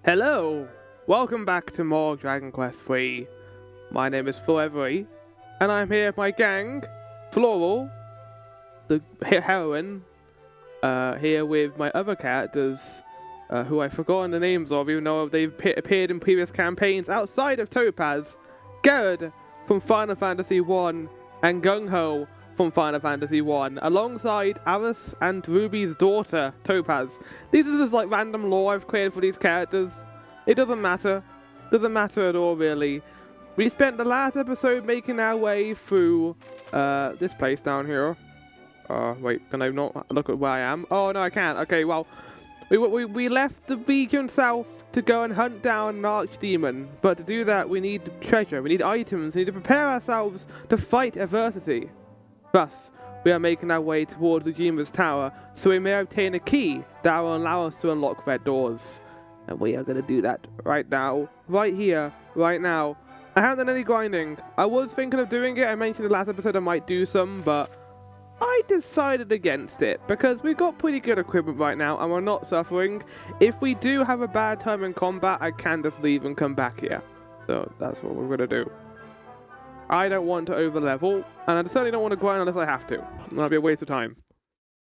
Hello! Welcome back to more Dragon Quest III. My name is Forevery, and I'm here with my gang, Floral, the heroine, here with my other characters, who I've forgotten the names of, even though they've appeared in previous campaigns outside of Topaz, Garrett from Final Fantasy I, and Gung-Ho from Final Fantasy I, alongside Alice and Ruby's daughter, Topaz. These are just like random lore I've created for these characters. It doesn't matter. Doesn't matter at all, really. We spent the last episode making our way through this place down here. Wait, can I not look at where I am? Oh, no, I can't. Okay, well, we left the region south to go and hunt down an archdemon. But to do that, we need treasure, we need items, we need to prepare ourselves to fight adversity. Thus, we are making our way towards Ujima's tower, so we may obtain a key that will allow us to unlock red doors. And we are going to do that right now, right here, right now. I haven't done any grinding. I was thinking of doing it. I mentioned in the last episode I might do some, but I decided against it because we've got pretty good equipment right now and we're not suffering. If we do have a bad time in combat, I can just leave and come back here. So that's what we're going to do. I don't want to over-level, and I certainly don't want to grind unless I have to. That'll be a waste of time.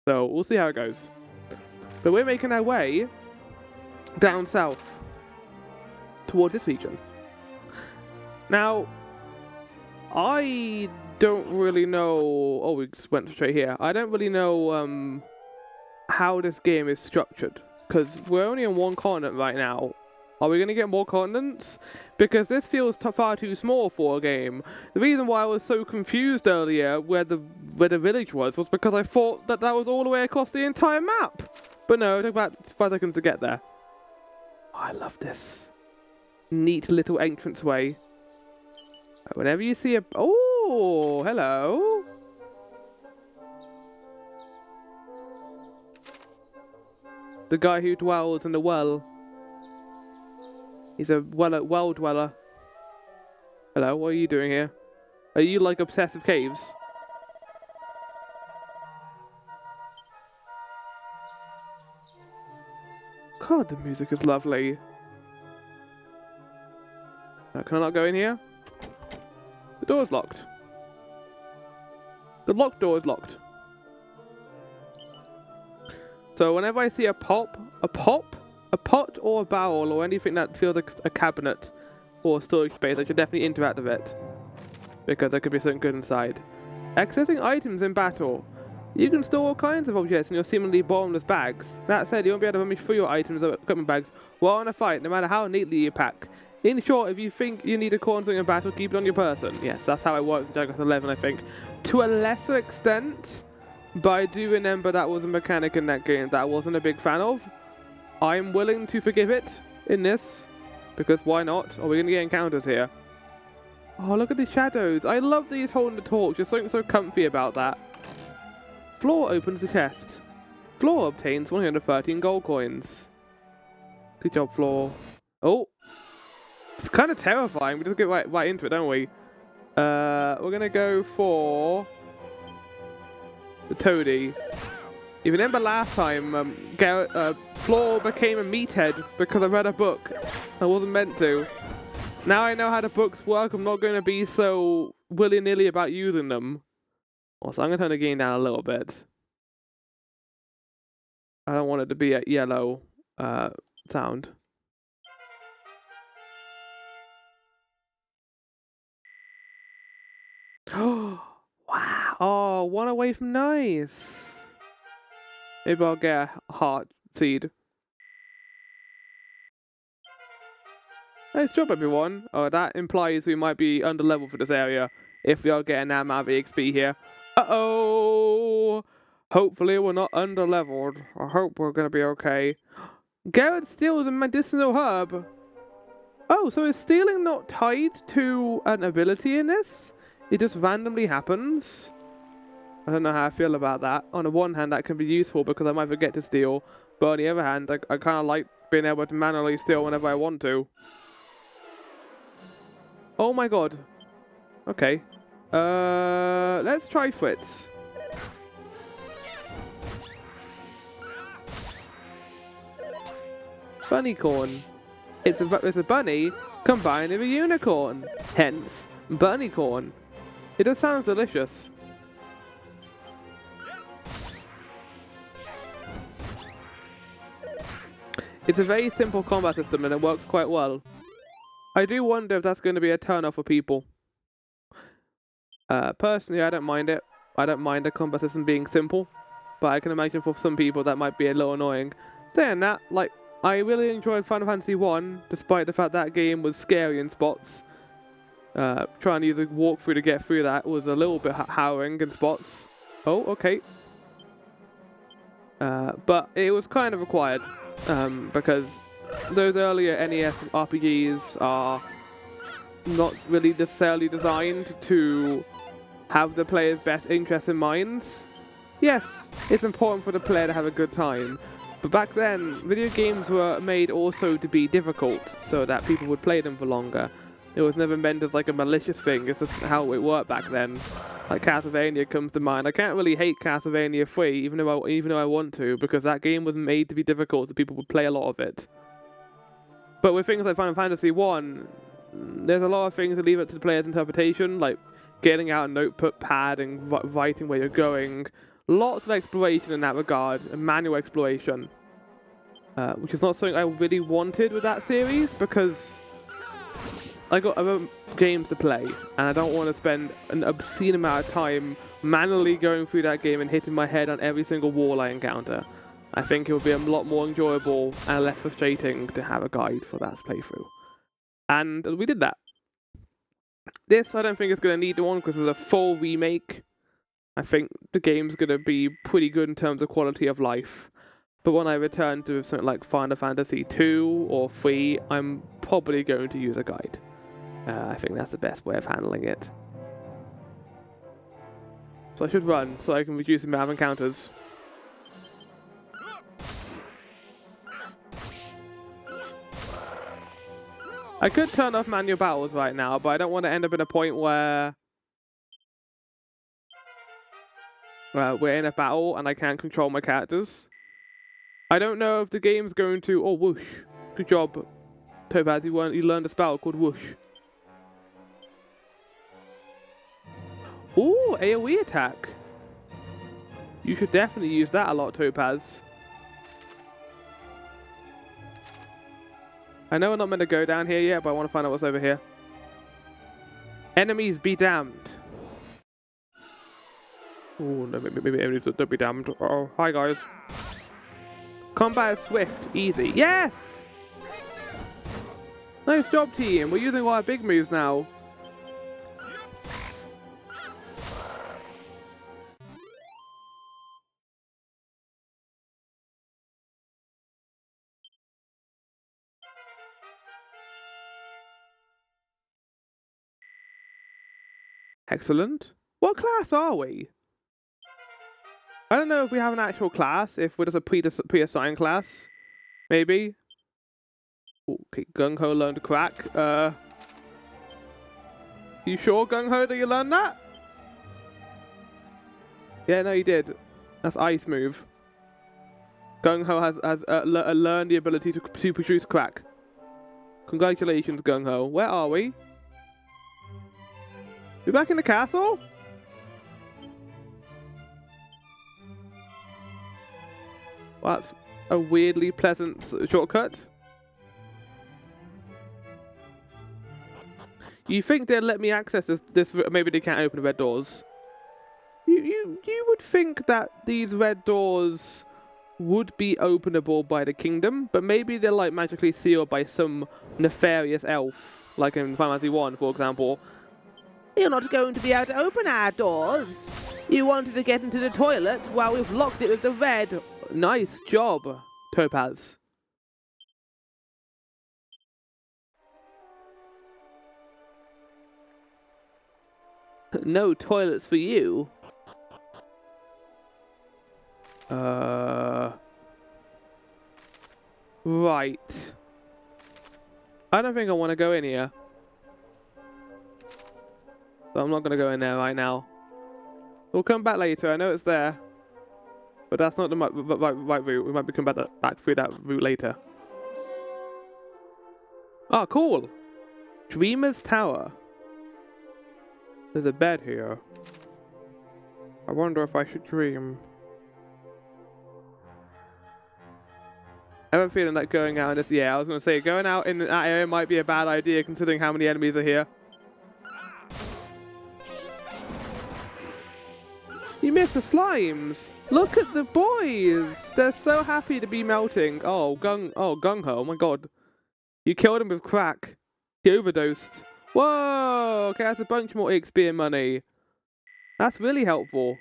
So, we'll see how it goes. But we're making our way down south towards this region. Now, I don't really know... Oh, we just went straight here. I don't really know how this game is structured, because we're only on one continent right now. Are we going to get more continents? Because this feels far too small for a game. The reason why I was so confused earlier where the village was because I thought that was all the way across the entire map. But no, it took about 5 seconds to get there. Oh, I love this. Neat little entranceway. Whenever you see a... Oh, hello. The guy who dwells in the well. He's a well dweller. Hello, what are you doing here? Are you like obsessed with caves? God, the music is lovely. Can I not go in here? The door's locked. The locked door is locked. So whenever I see a pot or a barrel or anything that feels like a cabinet or storage space, I should definitely interact with it. Because there could be something good inside. Accessing items in battle. You can store all kinds of objects in your seemingly bottomless bags. That said, you won't be able to rummage through your items or equipment bags while in a fight, no matter how neatly you pack. In short, if you think you need a corner something in battle, keep it on your person. Yes, that's how it works in Dragon Quest 11, I think. To a lesser extent, but I do remember that was a mechanic in that game that I wasn't a big fan of. I'm willing to forgive it in this, because why not? Are we going to get encounters here? Oh, look at the shadows. I love these holding the torch. There's something so comfy about that. Floor opens the chest. Floor obtains 113 gold coins. Good job, Floor. Oh, it's kind of terrifying. We just get right into it, don't we? We're going to go for the toady. If you remember last time, Floor became a meathead because I read a book. I wasn't meant to. Now I know how the books work, I'm not going to be so willy-nilly about using them. Also, I'm going to turn the gain down a little bit. I don't want it to be a yellow sound. Oh, wow. Oh, one away from nice. Maybe I'll get a heart seed. Nice job, everyone. Oh, that implies we might be under level for this area if we are getting that amount of EXP here. Uh-oh! Hopefully we're not under leveled. I hope we're going to be okay. Garrett steals a medicinal herb. Oh, so is stealing not tied to an ability in this? It just randomly happens? I don't know how I feel about that. On the one hand, that can be useful because I might forget to steal. But on the other hand, I kind of like being able to manually steal whenever I want to. Oh my god. Okay. Let's try Fritz. Bunny corn. It's a bunny combined with a unicorn. Hence, bunnycorn. It just sounds delicious. It's a very simple combat system and it works quite well. I do wonder if that's going to be a turn-off for people. Personally, I don't mind it. I don't mind the combat system being simple, but I can imagine for some people that might be a little annoying. Saying that, like, I really enjoyed Final Fantasy 1, despite the fact that game was scary in spots. Trying to use a walkthrough to get through that was a little bit harrowing in spots. Oh, okay. But it was kind of required, because those earlier NES RPGs are not really necessarily designed to have the player's best interests in mind. Yes, it's important for the player to have a good time, but back then, video games were made also to be difficult so that people would play them for longer. It was never meant as like a malicious thing, it's just how it worked back then. Like Castlevania comes to mind. I can't really hate Castlevania 3, even though I want to, because that game was made to be difficult so people would play a lot of it. But with things like Final Fantasy 1, there's a lot of things that leave it to the player's interpretation, like getting out a notepad and writing where you're going. Lots of exploration in that regard, and manual exploration. Which is not something I really wanted with that series, because I got other games to play, and I don't want to spend an obscene amount of time manually going through that game and hitting my head on every single wall I encounter. I think it would be a lot more enjoyable and less frustrating to have a guide for that playthrough. And we did that. This, I don't think it's going to need one because it's a full remake. I think the game's going to be pretty good in terms of quality of life. But when I return to something like Final Fantasy 2 or 3, I'm probably going to use a guide. I think that's the best way of handling it. So I should run so I can reduce the amount of encounters. I could turn off manual battles right now, but I don't want to end up in a point where we're in a battle and I can't control my characters. I don't know if the game's going to... Oh, whoosh. Good job, Topaz. You learned a spell called whoosh. Ooh, AoE attack. You should definitely use that a lot, Topaz. I know we're not meant to go down here yet, but I want to find out what's over here. Enemies be damned. Oh, no, maybe enemies don't be damned. Oh, hi guys. Combat is swift, easy. Yes! Nice job, team. We're using all our big moves now. Excellent. What class are we? I don't know if we have an actual class, if we're just a pre-assigned class. Maybe. Okay, Gung-Ho learned crack. You sure, Gung-Ho, that you learned that? Yeah, no, you did. That's ice move. Gung-Ho has learned the ability to produce crack. Congratulations, Gung-Ho. Where are we? We back in the castle? Well, that's a weirdly pleasant shortcut. You think they'll let me access this? Maybe they can't open the red doors. You would think that these red doors would be openable by the kingdom, but maybe they're like magically sealed by some nefarious elf, like in Final Fantasy 1, for example. You're not going to be able to open our doors. You wanted to get into the toilet while we've locked it with the red. Nice job, Topaz. No toilets for you. Right. I don't think I want to go in here. So I'm not going to go in there right now. We'll come back later. I know it's there. But that's not the right route. We might be coming back through that route later. Oh, cool. Dreamer's Tower. There's a bed here. I wonder if I should dream. I have a feeling that going out in this... Yeah, I was going to say, going out in that area might be a bad idea considering how many enemies are here. You missed the slimes! Look at the boys! They're so happy to be melting. Oh, gung-ho, oh my god. You killed him with crack. He overdosed. Whoa! Okay, that's a bunch more XP and money. That's really helpful.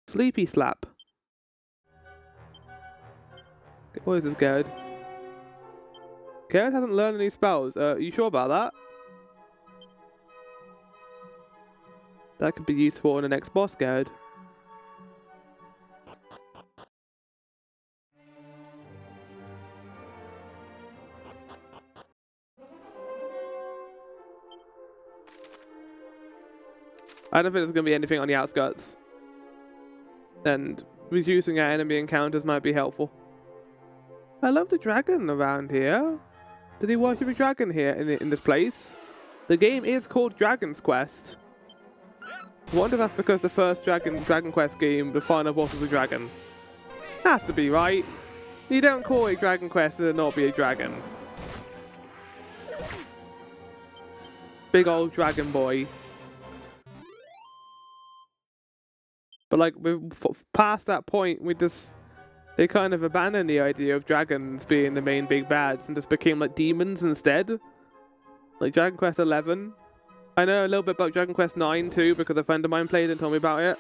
Sleepy slap. What is this, Garrett? Garrett hasn't learned any spells. You sure about that? That could be useful in the next boss, Garrett. I don't think there's going to be anything on the outskirts. And reducing our enemy encounters might be helpful. I love the dragon around here. Did he worship a dragon here in this place? The game is called Dragon's Quest. I wonder if that's because the first Dragon Quest game, the final boss was a dragon. Has to be, right? You don't call it Dragon Quest and it not be a dragon. Big old dragon boy. But like, we're past that point, they kind of abandoned the idea of dragons being the main big bads and just became like demons instead. Like Dragon Quest 11. I know a little bit about Dragon Quest 9 too because a friend of mine played and told me about it.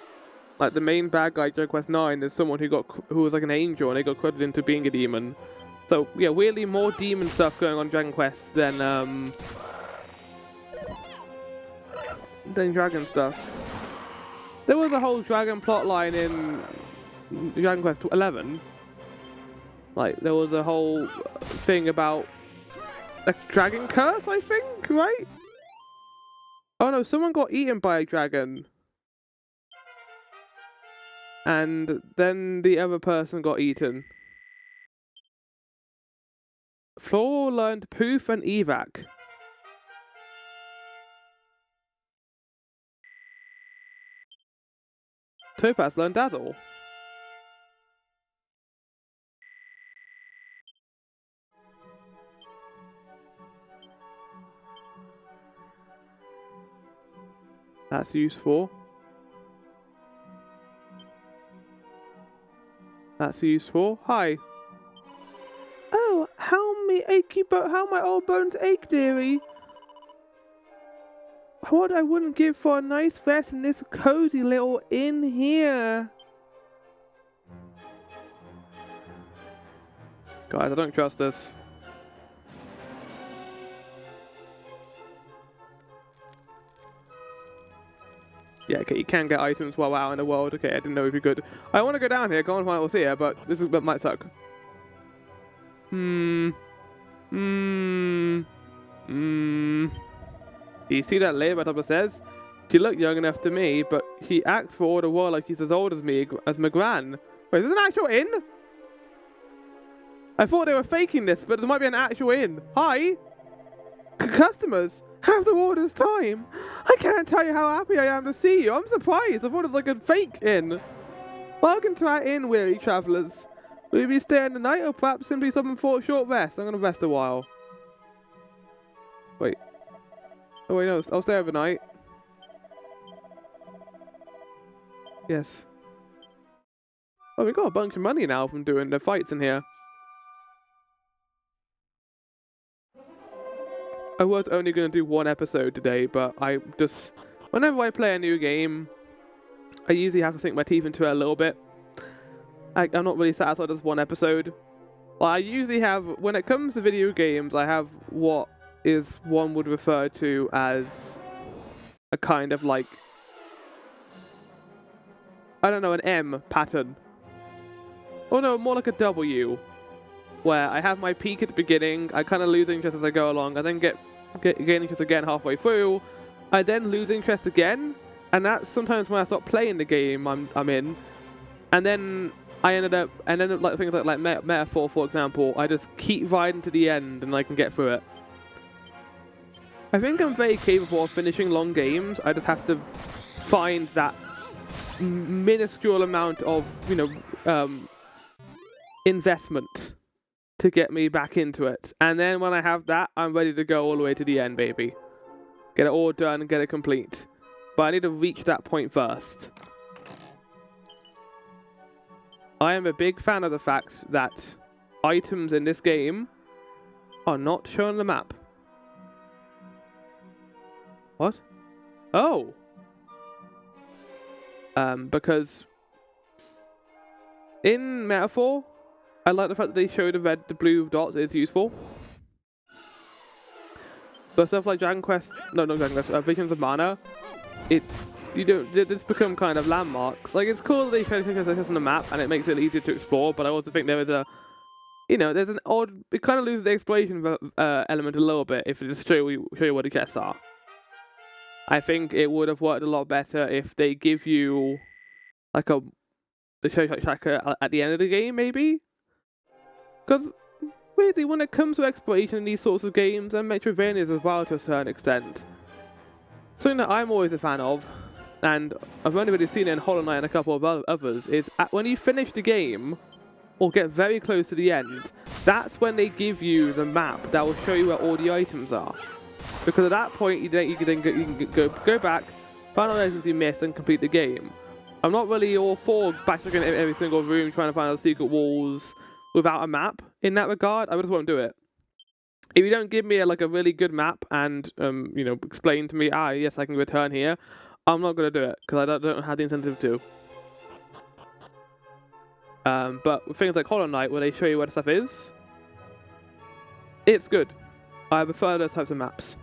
Like the main bad guy Dragon Quest 9 is someone who was like an angel and they got credited into being a demon. So yeah, weirdly more demon stuff going on in Dragon Quest than dragon stuff. There was a whole dragon plotline in Dragon Quest 11. Like, there was a whole thing about a dragon curse, I think, right? Oh no, someone got eaten by a dragon. And then the other person got eaten. Floral learned Poof and Evac. Topaz learned Dazzle. That's useful. That's useful. Hi. Oh, how my old bones ache, dearie. What I wouldn't give for a nice rest in this cozy little inn here. Guys, I don't trust this. Yeah, okay, you can get items while out in the world. Okay, I didn't know if you could. I want to go down here, go on find what's here, but this might suck. You see that lady up the stairs? She looked young enough to me, but he acts for all the world like he's as old as me, as my gran. Wait, is this an actual inn? I thought they were faking this, but there might be an actual inn. Hi! Customers, have the order's time. I can't tell you how happy I am to see you. I'm surprised. I thought it was like a fake inn. Welcome to our inn, weary travellers. Will you be staying the night or perhaps simply stopping for a short rest? I'm going to rest a while. Wait. Oh wait, no, I'll stay overnight. Yes. Oh, we got a bunch of money now from doing the fights in here. I was only going to do one episode today, but whenever I play a new game, I usually have to sink my teeth into it a little bit. I'm not really satisfied with just one episode. Well, I usually have, when it comes to video games, I have what one would refer to as a kind of like, I don't know, an M pattern. Oh no, more like a W, where I have my peak at the beginning, I kind of lose interest as I go along, I then gain interest again halfway through, I then lose interest again, and that's sometimes when I stop playing the game I'm in, and then I ended up like things like Metaphor, for example. I just keep riding to the end and I can get through it. I think I'm very capable of finishing long games. I just have to find that minuscule amount of, you know, investment to get me back into it. And then when I have that, I'm ready to go all the way to the end, baby. Get it all done and get it complete. But I need to reach that point first. I am a big fan of the fact that items in this game are not shown on the map. What? Oh! Because in Metaphor, I like the fact that they show the blue dots is useful. But stuff like Dragon Quest, not Dragon Quest, Visions of Mana, they just become kind of landmarks. Like, it's cool that they show this on the map and it makes it easier to explore, but I also think there is a, you know, there's an odd, it kind of loses the exploration element a little bit if it just show you what the chests are. I think it would have worked a lot better if they give you like the show tracker at the end of the game, maybe? Because weirdly, when it comes to exploration in these sorts of games, and Metroidvanias as well to a certain extent, something that I'm always a fan of, and I've only really seen it in Hollow Knight and a couple of others, is when you finish the game, or get very close to the end, that's when they give you the map that will show you where all the items are. Because at that point, you can go back, find all the items you missed, and complete the game. I'm not really all for backtracking in every single room, trying to find all the secret walls without a map. In that regard, I just won't do it. If you don't give me a really good map and you know, explain to me, yes, I can return here, I'm not gonna do it because I don't have the incentive to. But with things like Hollow Knight, where they show you where the stuff is, it's good. I prefer those types of maps.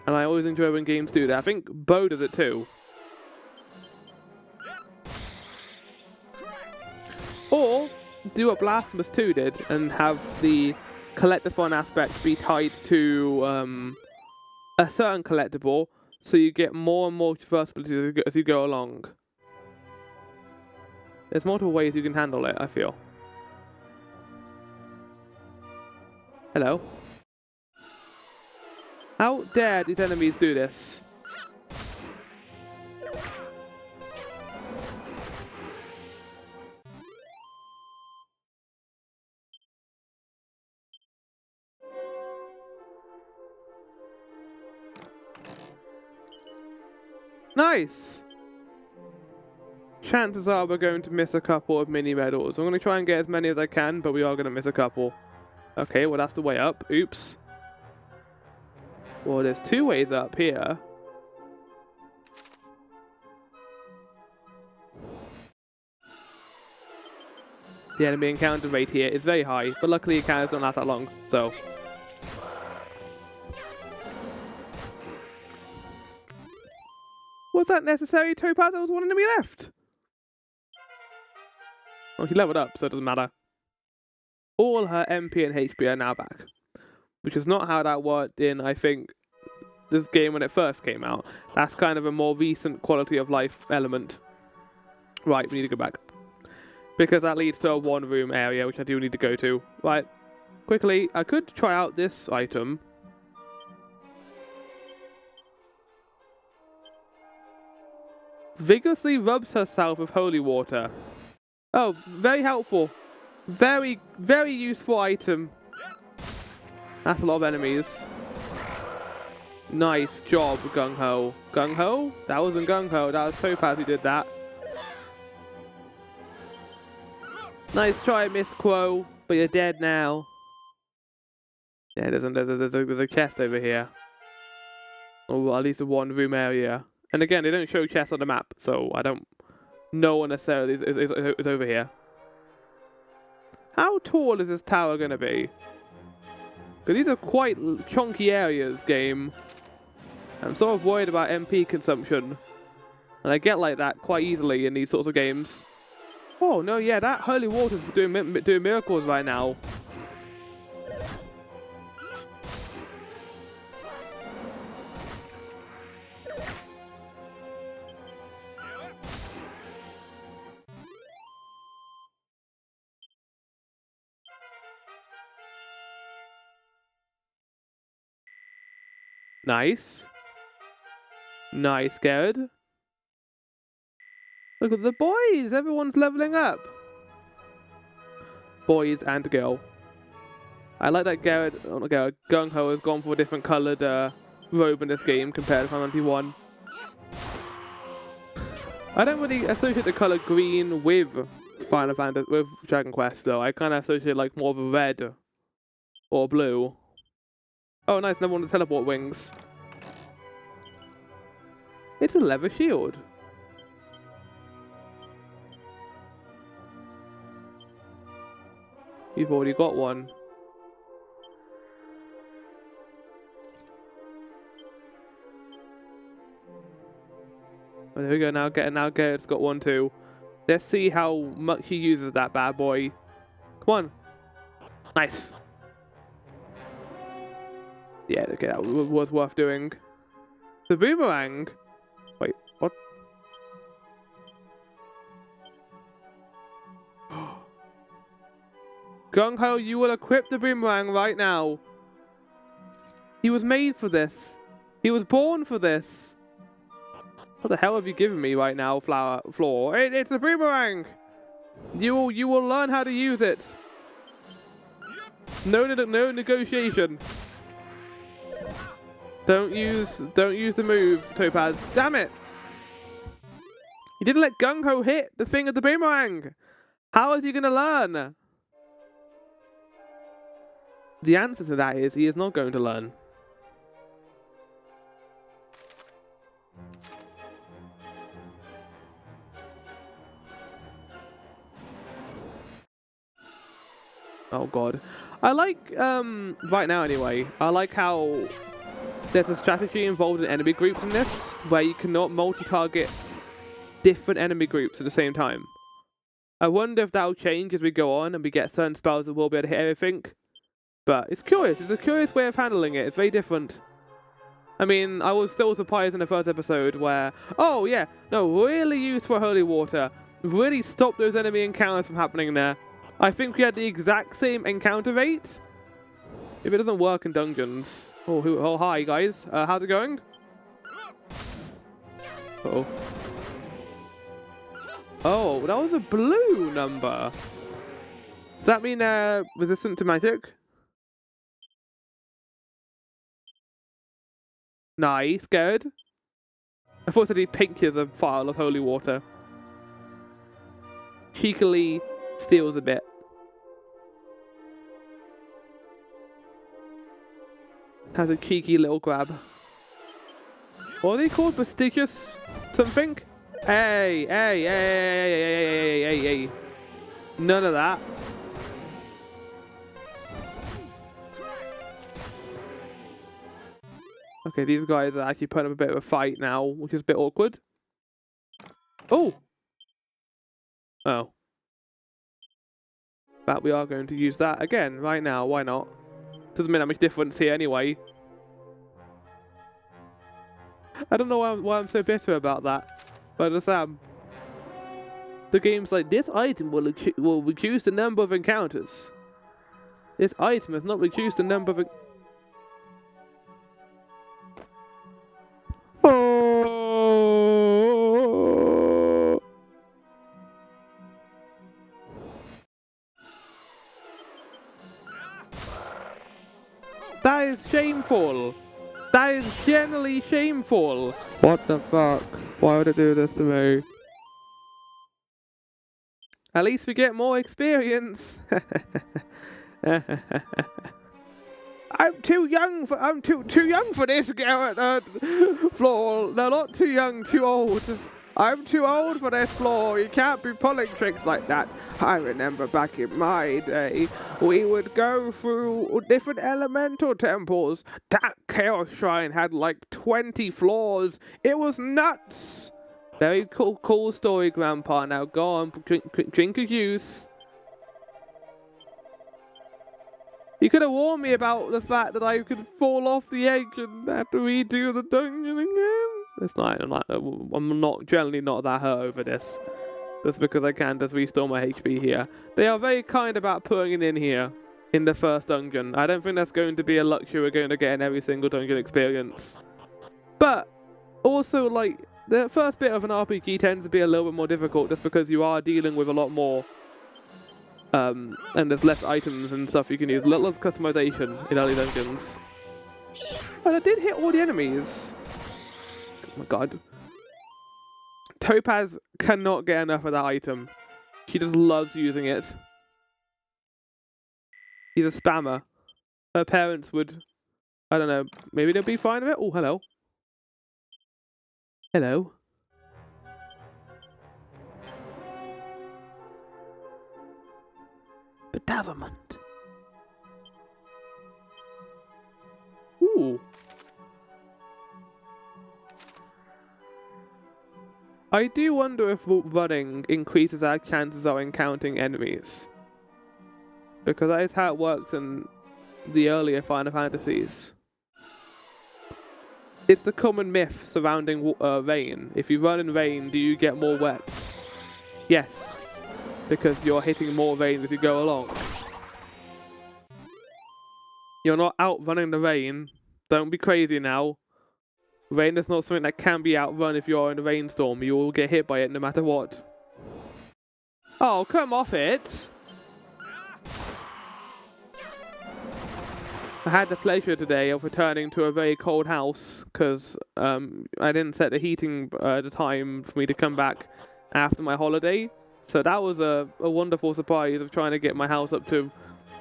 And I always enjoy when games do that. I think Bo does it too. Or do what Blasphemous 2 did and have the collectathon aspect be tied to a certain collectible, so you get more and more traversability as you go along. There's multiple ways you can handle it, I feel. Hello. How dare these enemies do this? Nice! Chances are we're going to miss a couple of mini medals. I'm going to try and get as many as I can, but we are going to miss a couple. Okay, well that's the way up. Oops. Well, there's two ways up here. The enemy encounter rate here is very high, but luckily encounters don't last that long, so... Was that necessary, Topaz? There was one enemy left! Oh, he leveled up, so it doesn't matter. All her MP and HP are now back. Which is not how that worked in, I think, this game when it first came out. That's kind of a more recent quality of life element. Right, we need to go back. Because that leads to a one-room area, which I do need to go to. Right, quickly, I could try out this item. Vigorously rubs herself with holy water. Oh, very helpful. Very, very useful item. That's a lot of enemies. Nice job, Gung Ho. Gung Ho? That wasn't Gung Ho, that was Topaz who did that. Nice try, Miss Quo, but you're dead now. Yeah, there's a chest over here. Or at least a one-room area. And again, they don't show chests on the map, so I don't know what necessarily is over here. How tall is this tower going to be? Because these are quite chunky areas, game. I'm sort of worried about MP consumption. And I get like that quite easily in these sorts of games. Oh, no, yeah, that holy water's doing miracles right now. Nice. Nice, Garrett. Look at the boys! Everyone's leveling up. Boys and girl. I like that Garrett, oh not Garrett, Gung-Ho has gone for a different coloured robe in this game compared to Final Fantasy 1. I don't really associate the colour green with Final Fantasy, with Dragon Quest though. I kind of associate like more of a red or blue. Oh nice, another one with teleport wings. It's a leather shield. You've already got one. Oh, there we go, now Garrett's got one too. Let's see how much he uses that bad boy. Come on. Nice. Yeah, okay, that was worth doing. The boomerang. Wait, what? Gung-Ho, you will equip the boomerang right now. He was made for this. He was born for this. What the hell have you given me right now, Floor? It's a boomerang. You will learn how to use it. No negotiation. Don't use the move, Topaz. Damn it! You didn't let Gung-Ho hit the thing of the boomerang. How is he gonna learn? The answer to that is he is not going to learn. Oh god. I like, right now anyway, I like how there's a strategy involved in enemy groups in this, where you cannot multi-target different enemy groups at the same time. I wonder if that'll change as we go on and we get certain spells that will be able to hit everything. But it's curious. It's a curious way of handling it. It's very different. I mean, I was still surprised in the first episode where, oh yeah, no, really used for holy water. Really stop those enemy encounters from happening there. I think we had the exact same encounter rate. If it doesn't work in dungeons. Oh hi guys. How's it going? Uh-oh. Oh, that was a blue number. Does that mean they're resistant to magic? Nice, good. I thought that he picked as a vial of holy water. Cheekily steals a bit. Has a cheeky little grab. What are they called? Prestigious something? Hey. None of that. Okay, these guys are actually putting up a bit of a fight now, which is a bit awkward. Oh! Oh. But we are going to use that again right now. Why not? Doesn't make that much difference here anyway. I don't know why I'm so bitter about that. But I just the game's like, this item will reduce the number of encounters. This item has not reduced the number of... Oh! That is shameful. That is generally shameful. What the fuck? Why would it do this to me? At least we get more experience. I'm too young for this, Garrett. Floor. No, not too young, too old. I'm too old for this, Floor. You can't be pulling tricks like that. I remember back in my day, we would go through different elemental temples. That Chaos Shrine had like 20 floors. It was nuts. Very cool story, Grandpa. Now go on, drink your juice. You could have warned me about the fact that I could fall off the edge and have to redo the dungeon again. It's not, I'm not generally not that hurt over this. Just because I can just restore my HP here. They are very kind about putting it in here. in the first dungeon. I don't think that's going to be a luxury we're going to get in every single dungeon experience. But also, like, the first bit of an RPG tends to be a little bit more difficult just because you are dealing with a lot more, and there's less items and stuff you can use. Lots of customization in early dungeons. But I did hit all the enemies. Oh my god. Topaz cannot get enough of that item. She just loves using it. He's a spammer. Her parents would, I don't know, maybe they'll be fine with it? Oh, hello. Hello. Bedazzlement. Ooh. I do wonder if running increases our chances of encountering enemies. Because that is how it works in the earlier Final Fantasies. It's the common myth surrounding rain. If you run in rain, do you get more wet? Yes. Because you're hitting more rain as you go along. You're not outrunning the rain. Don't be crazy now. Rain is not something that can be outrun if you're in a rainstorm. You will get hit by it no matter what. Oh, come off it! I had the pleasure today of returning to a very cold house because I didn't set the heating at the time for me to come back after my holiday. So that was a wonderful surprise of trying to get my house up to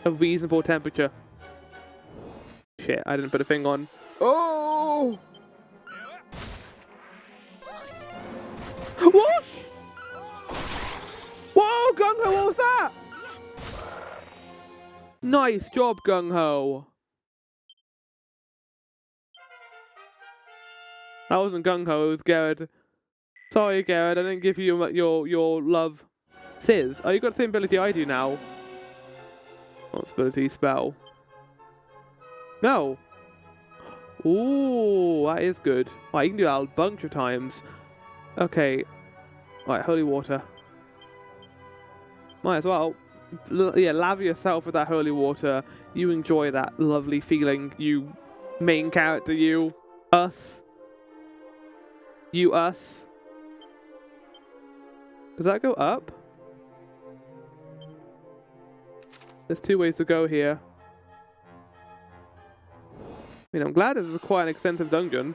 a reasonable temperature. Shit, I didn't put a thing on. Oh! What? Whoa, Gung-Ho, what was that? Nice job, Gung-Ho. That wasn't Gung-Ho, it was Garrett. Sorry, Garrett, I didn't give you your love. Sizz, oh, you got the same ability I do now. What's ability? Spell. No. Ooh, that is good. Right, you can do that a bunch of times. Okay. Right, holy water. Might as well. Yeah, lather yourself with that holy water. You enjoy that lovely feeling. You main character, you. Us. You, us. Does that go up? There's two ways to go here. I mean, I'm glad this is quite an extensive dungeon.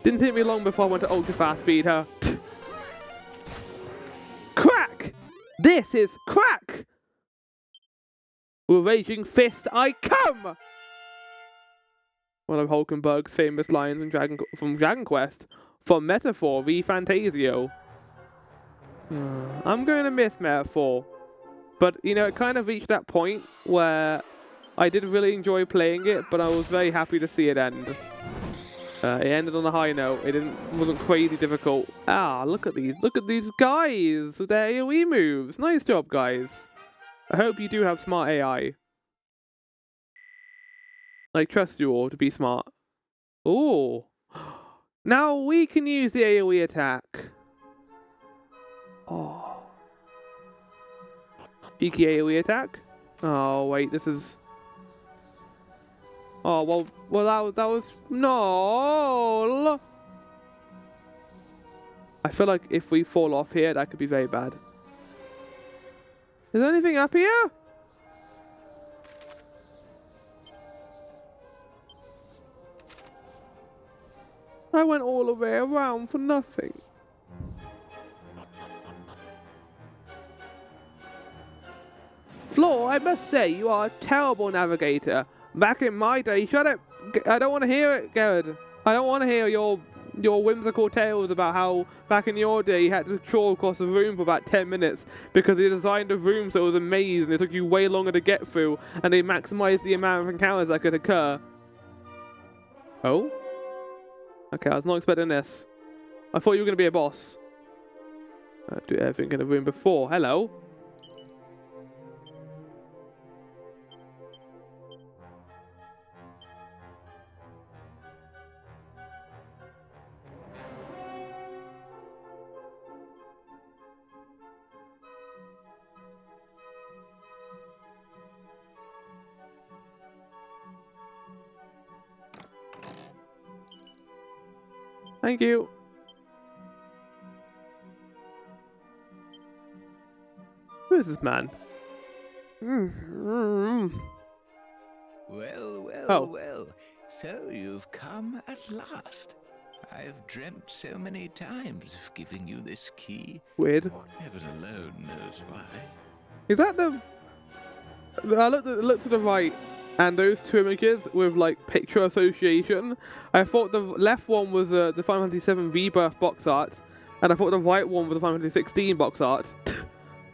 Didn't take me long before I went to ultra fast speed, huh? Crack! This is crack! With raging fist I come! One of Hulkenberg's famous lines from Dragon Quest. From Metaphor v Fantasio. I'm going to miss Metaphor. But, you know, it kind of reached that point where I did really enjoy playing it, but I was very happy to see it end. It ended on a high note. It wasn't crazy difficult. Ah, look at these guys with their AoE moves. Nice job, guys. I hope you do have smart AI. I trust you all to be smart. Ooh. Now we can use the AoE attack. Oh. Cheeky AoE attack? Oh, wait, this is... Oh, well, that was... No! I feel like if we fall off here, that could be very bad. Is there anything up here? I went all the way around for nothing. Floor, I must say, you are a terrible navigator. Back in my day, shut up. I don't want to hear it, Garrett. I don't want to hear your whimsical tales about how back in your day you had to crawl across a room for about 10 minutes because they designed a room so it was a maze and it took you way longer to get through and they maximized the amount of encounters that could occur. Oh? Okay, I was not expecting this. I thought you were going to be a boss. Do everything in the room before. Hello? Thank you. Who is this man? Well, well, Oh. well. So you've come at last. I've dreamt so many times of giving you this key. Weird. Heaven alone knows why. Is that the... I looked to the right, and those two images with, like, picture association. I thought the left one was the Final Fantasy VII Rebirth box art, and I thought the right one was the Final Fantasy 16 box art.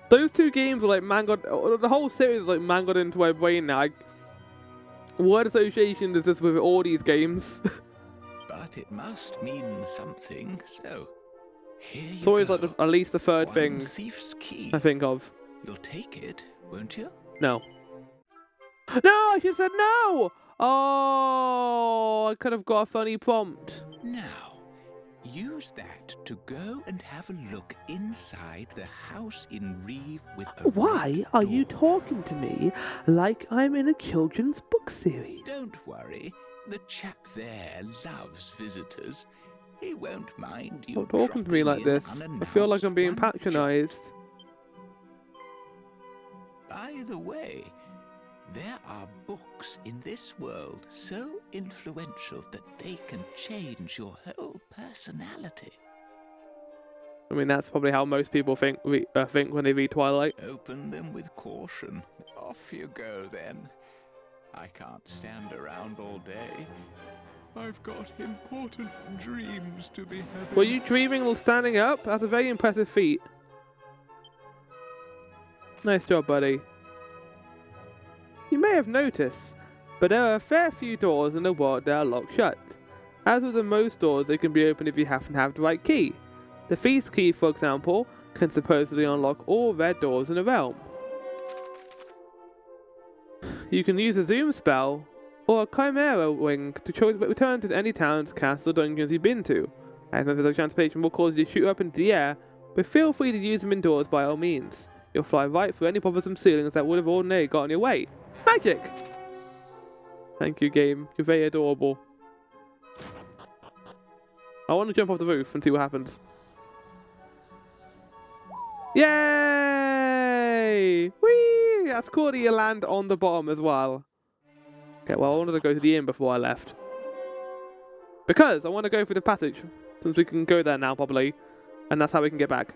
Those two games are like mangled. The whole series is like mangled into my brain now. Word association does this with all these games. But it must mean something, so here you It's always go. like at least the third One thing thief's key. I think of. You'll take it, won't you? No. No, I should have said no! Oh, I could have got a funny prompt. Now, use that to go and have a look inside the house in Reeve with a Why red are you door. talking to me like I'm in a children's book series? Don't worry, the chap there loves visitors. He won't mind you Stop talking to me like dropping this. in I feel like unannounced I'm being one patronised. By the way, there are books in this world so influential that they can change your whole personality. I mean, that's probably how most people think when they read Twilight. Open them with caution. Off you go then. I can't stand around all day. I've got important dreams to be having. Were you dreaming while standing up? That's a very impressive feat. Nice job, buddy. You may have noticed, but there are a fair few doors in the world that are locked shut. As with most doors, they can be opened if you happen to have the right key. The Thief's Key, for example, can supposedly unlock all red doors in the realm. You can use a zoom spell or a chimera wing to return to any towns, castles, or dungeons you've been to. As methods of transportation will cause you to shoot up into the air, but feel free to use them indoors by all means. You'll fly right through any bothersome ceilings that would have ordinarily got in your way. Magic! Thank you, game. You're very adorable. I want to jump off the roof and see what happens. Yay! Whee! That's cool that you land on the bottom as well. Okay, well, I wanted to go to the inn before I left. Because I want to go through the passage, since we can go there now, probably. And that's how we can get back.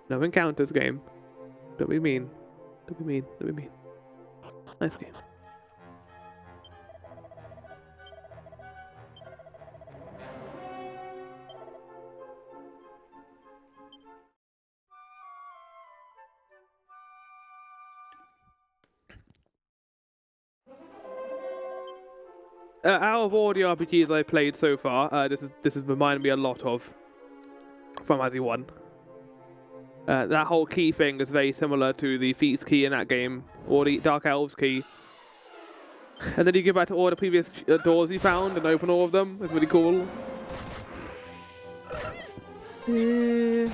No encounters, game. Don't be mean. Don't be mean. Don't be mean. Nice game. Out of all the RPGs I played so far, this has reminded me a lot of Final Fantasy 1. That whole key thing is very similar to the Thief's Key in that game, or the Dark Elves Key. And then you go back to all the previous doors you found and open all of them. It's really cool. 1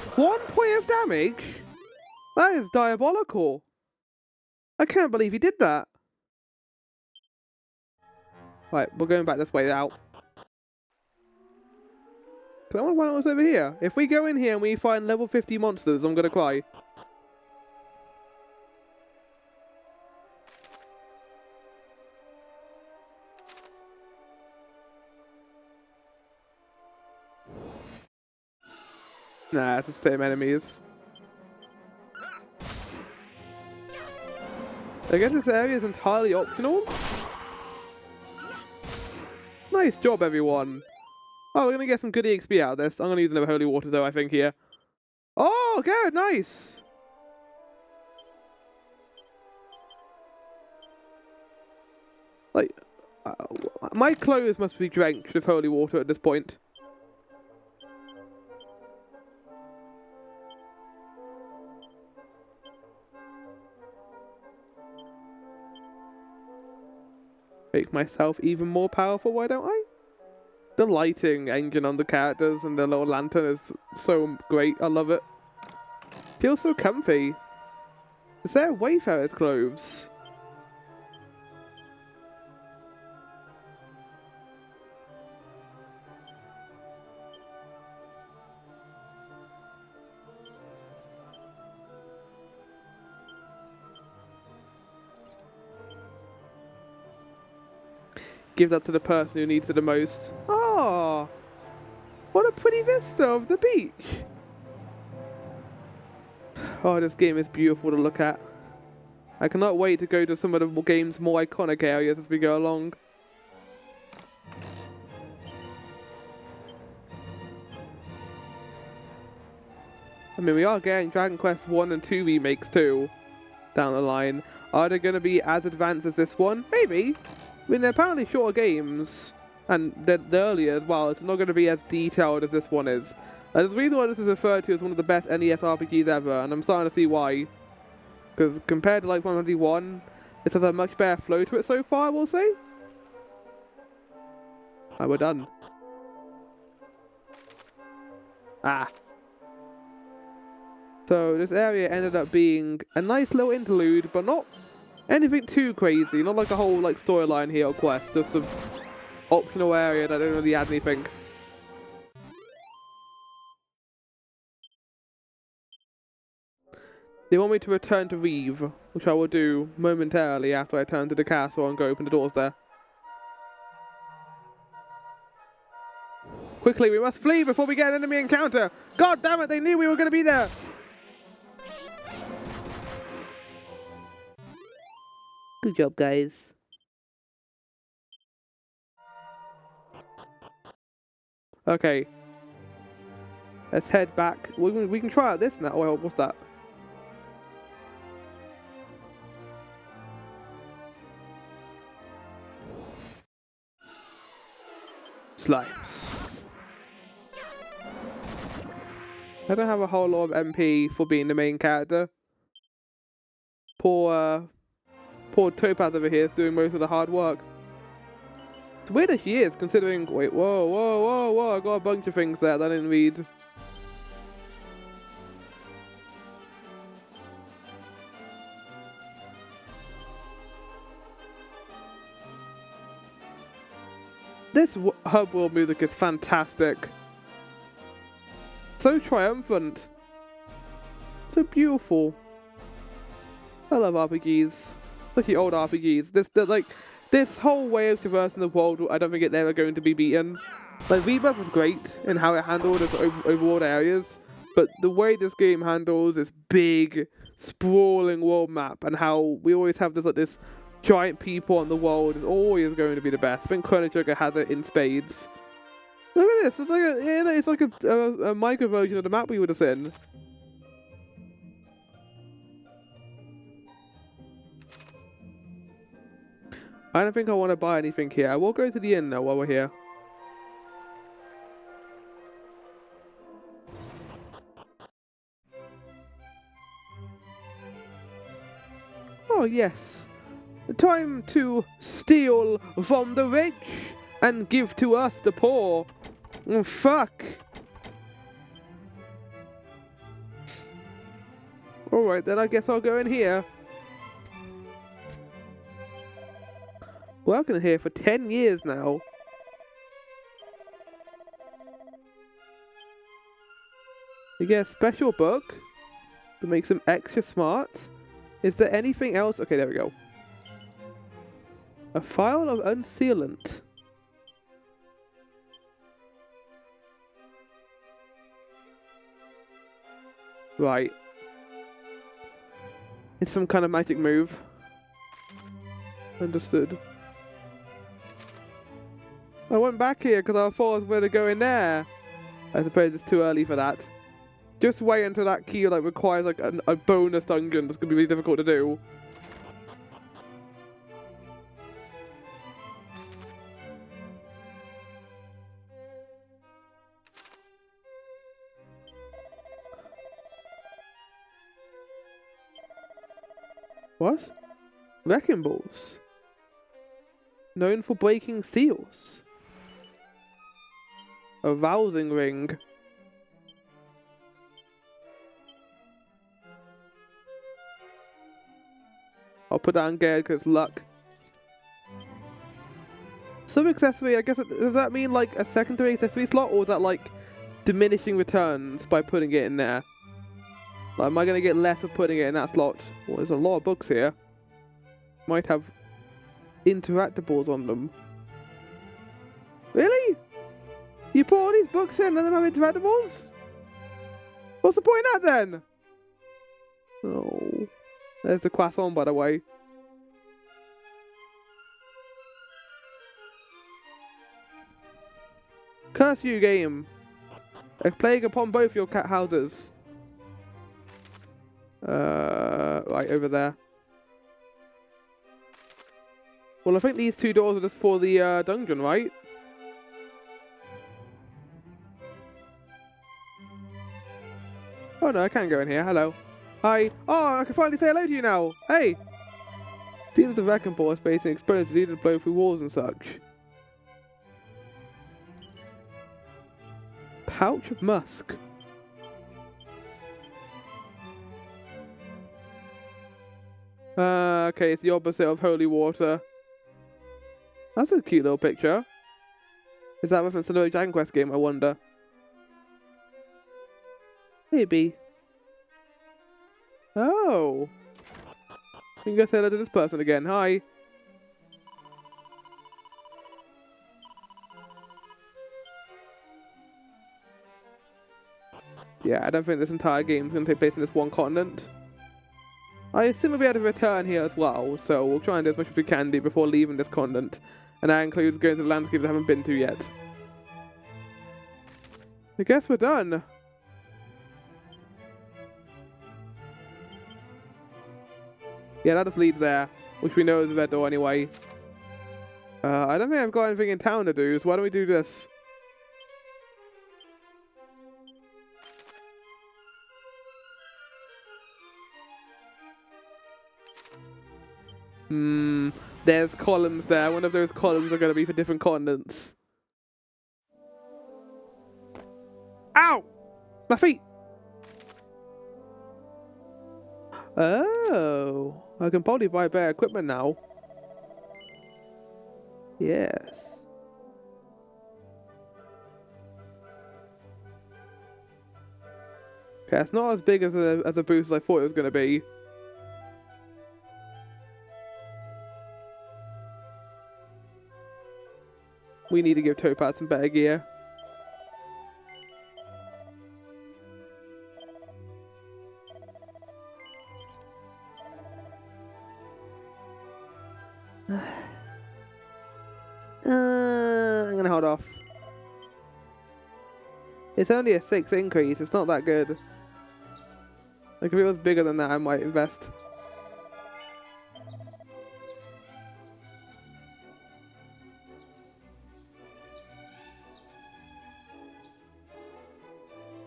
point of damage? That is diabolical. I can't believe he did that. Right, we're going back this way out. I wonder why it was over here. If we go in here and we find level 50 monsters, I'm gonna cry. Nah, it's the same enemies. I guess this area is entirely optional. Nice job, everyone. Oh, we're going to get some good EXP out of this. I'm going to use another holy water, though, I think, here. Oh, good. Nice. Like, my clothes must be drenched with holy water at this point. Make myself even more powerful, why don't I? The lighting engine on the characters and the little lantern is so great. I love it. Feels so comfy. Is there Wayfarer's clothes? give that to the person who needs it the most. Oh, what a pretty vista of the beach. Oh, this game is beautiful to look at. I cannot wait to go to some of the game's more iconic areas as we go along. I mean, we are getting Dragon Quest 1 and 2 remakes too, down the line. Are they going to be as advanced as this one? Maybe. I mean, they're apparently shorter games, and they're earlier as well. It's not going to be as detailed as this one is. There's a reason why this is referred to as one of the best NES RPGs ever, and I'm starting to see why. Because compared to like Final Fantasy 1, this has a much better flow to it so far, I will say. And we're done. Ah. So this area ended up being a nice little interlude, but not anything too crazy. Not like a whole like storyline here or quest. Just some optional area that don't really add anything. They want me to return to Reeve, which I will do momentarily after I turn to the castle and go open the doors there. Quickly, we must flee before we get an enemy encounter! God damn it, they knew we were going to be there! Good job, guys. Okay. Let's head back. We can try out this now. Well, what's that? Slimes. I don't have a whole lot of MP for being the main character. Poor Topaz over here is doing most of the hard work. It's weird that she is, considering... Wait, whoa, I got a bunch of things there that I didn't read. This hub world music is fantastic. So triumphant. So beautiful. I love RPGs. Especially old RPGs. This whole way of traversing the world, I don't think it's ever going to be beaten. Like, Rebirth was great in how it handled its overworld areas, but the way this game handles this big, sprawling world map and how we always have this giant people on the world is always going to be the best. I think Chrono Trigger has it in spades. Look at this. It's like a micro version of the map we would have seen. I don't think I want to buy anything here. I will go to the inn now while we're here. Oh yes. Time to steal from the rich and give to us the poor. Oh, fuck. Alright then, I guess I'll go in here. Working here for 10 years now. You get a special book that makes him extra smart. Is there anything else? Okay, there we go. A file of unsealant. Right. It's some kind of magic move. Understood. I went back here because I thought I was going to go in there. I suppose it's too early for that. Just wait until that key requires a bonus dungeon that's going to be really difficult to do. What? Wrecking balls. Known for breaking seals. A rousing ring. I'll put that on Gale because luck. Sub accessory, I guess, does that mean like a secondary accessory slot, or is that like diminishing returns by putting it in there? Like, am I going to get less of putting it in that slot? Well, there's a lot of books here. Might have interactables on them. Really? You put all these books in and then have Incredibles? What's the point of that then? Oh. There's the croissant, by the way. Curse you, game. A plague upon both your cat houses. Right over there. Well, I think these two doors are just for the dungeon, right? Oh no, I can't go in here. Hello. Hi. Oh, I can finally say hello to you now. Hey. Demons of wrecking ball space and exposed leading to blow through walls and such. Pouch of musk. Okay, it's the opposite of holy water. That's a cute little picture. Is that reference to the Dragon Quest game, I wonder? Maybe. Oh. You can go say hello to this person again. Hi. Yeah, I don't think this entire game is going to take place in this one continent. I assume we'll be able to return here as well, so we'll try and do as much as we can do before leaving this continent. And that includes going to the landscapes I haven't been to yet. I guess we're done. Yeah, that just leads there, which we know is a red door anyway. I don't think I've got anything in town to do, so why don't we do this? There's columns there. One of those columns are going to be for different continents. Ow! My feet! Oh, I can probably buy better equipment now. Yes. Okay, it's not as big as a boost as I thought it was going to be. We need to give Topaz some better gear. I'm gonna hold off. It's only a 6 increase, it's not that good. Like if it was bigger than that, I might invest.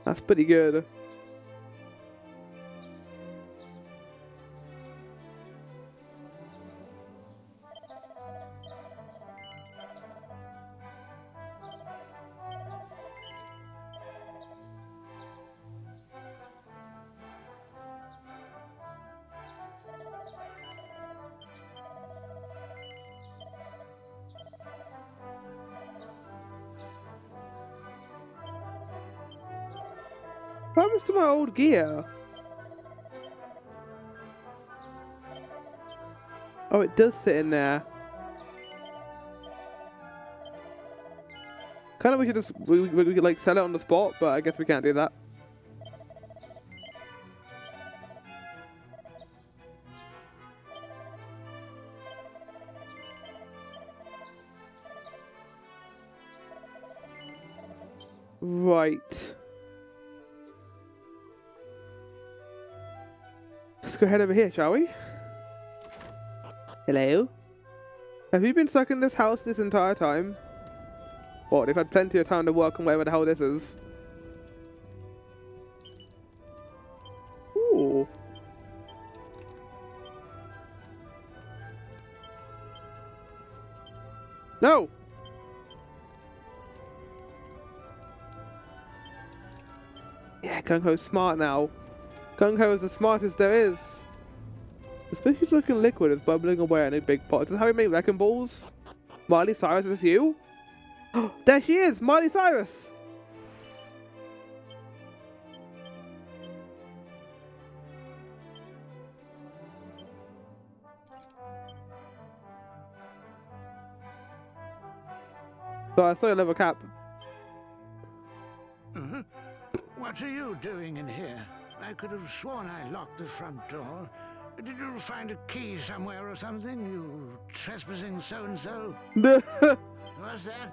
That's pretty good. What happens to my old gear? Oh, it does sit in there. Kind of we could just we could like sell it on the spot, but I guess we can't do that. Right. Let's go head over here, shall we? Hello? Have you been stuck in this house this entire time? What, they've had plenty of time to work on whatever the hell this is. Ooh. No! Yeah, Gung Ho's smart now. Gung Ho is the smartest there is. The suspicious looking liquid is bubbling away in a big pot. Is this how we make wrecking balls? Miley Cyrus, is this you? There she is! Miley Cyrus! So I saw a leather cap. What are you doing in here? I could have sworn I locked the front door. Did you find a key somewhere or something, you trespassing so-and-so? What's that?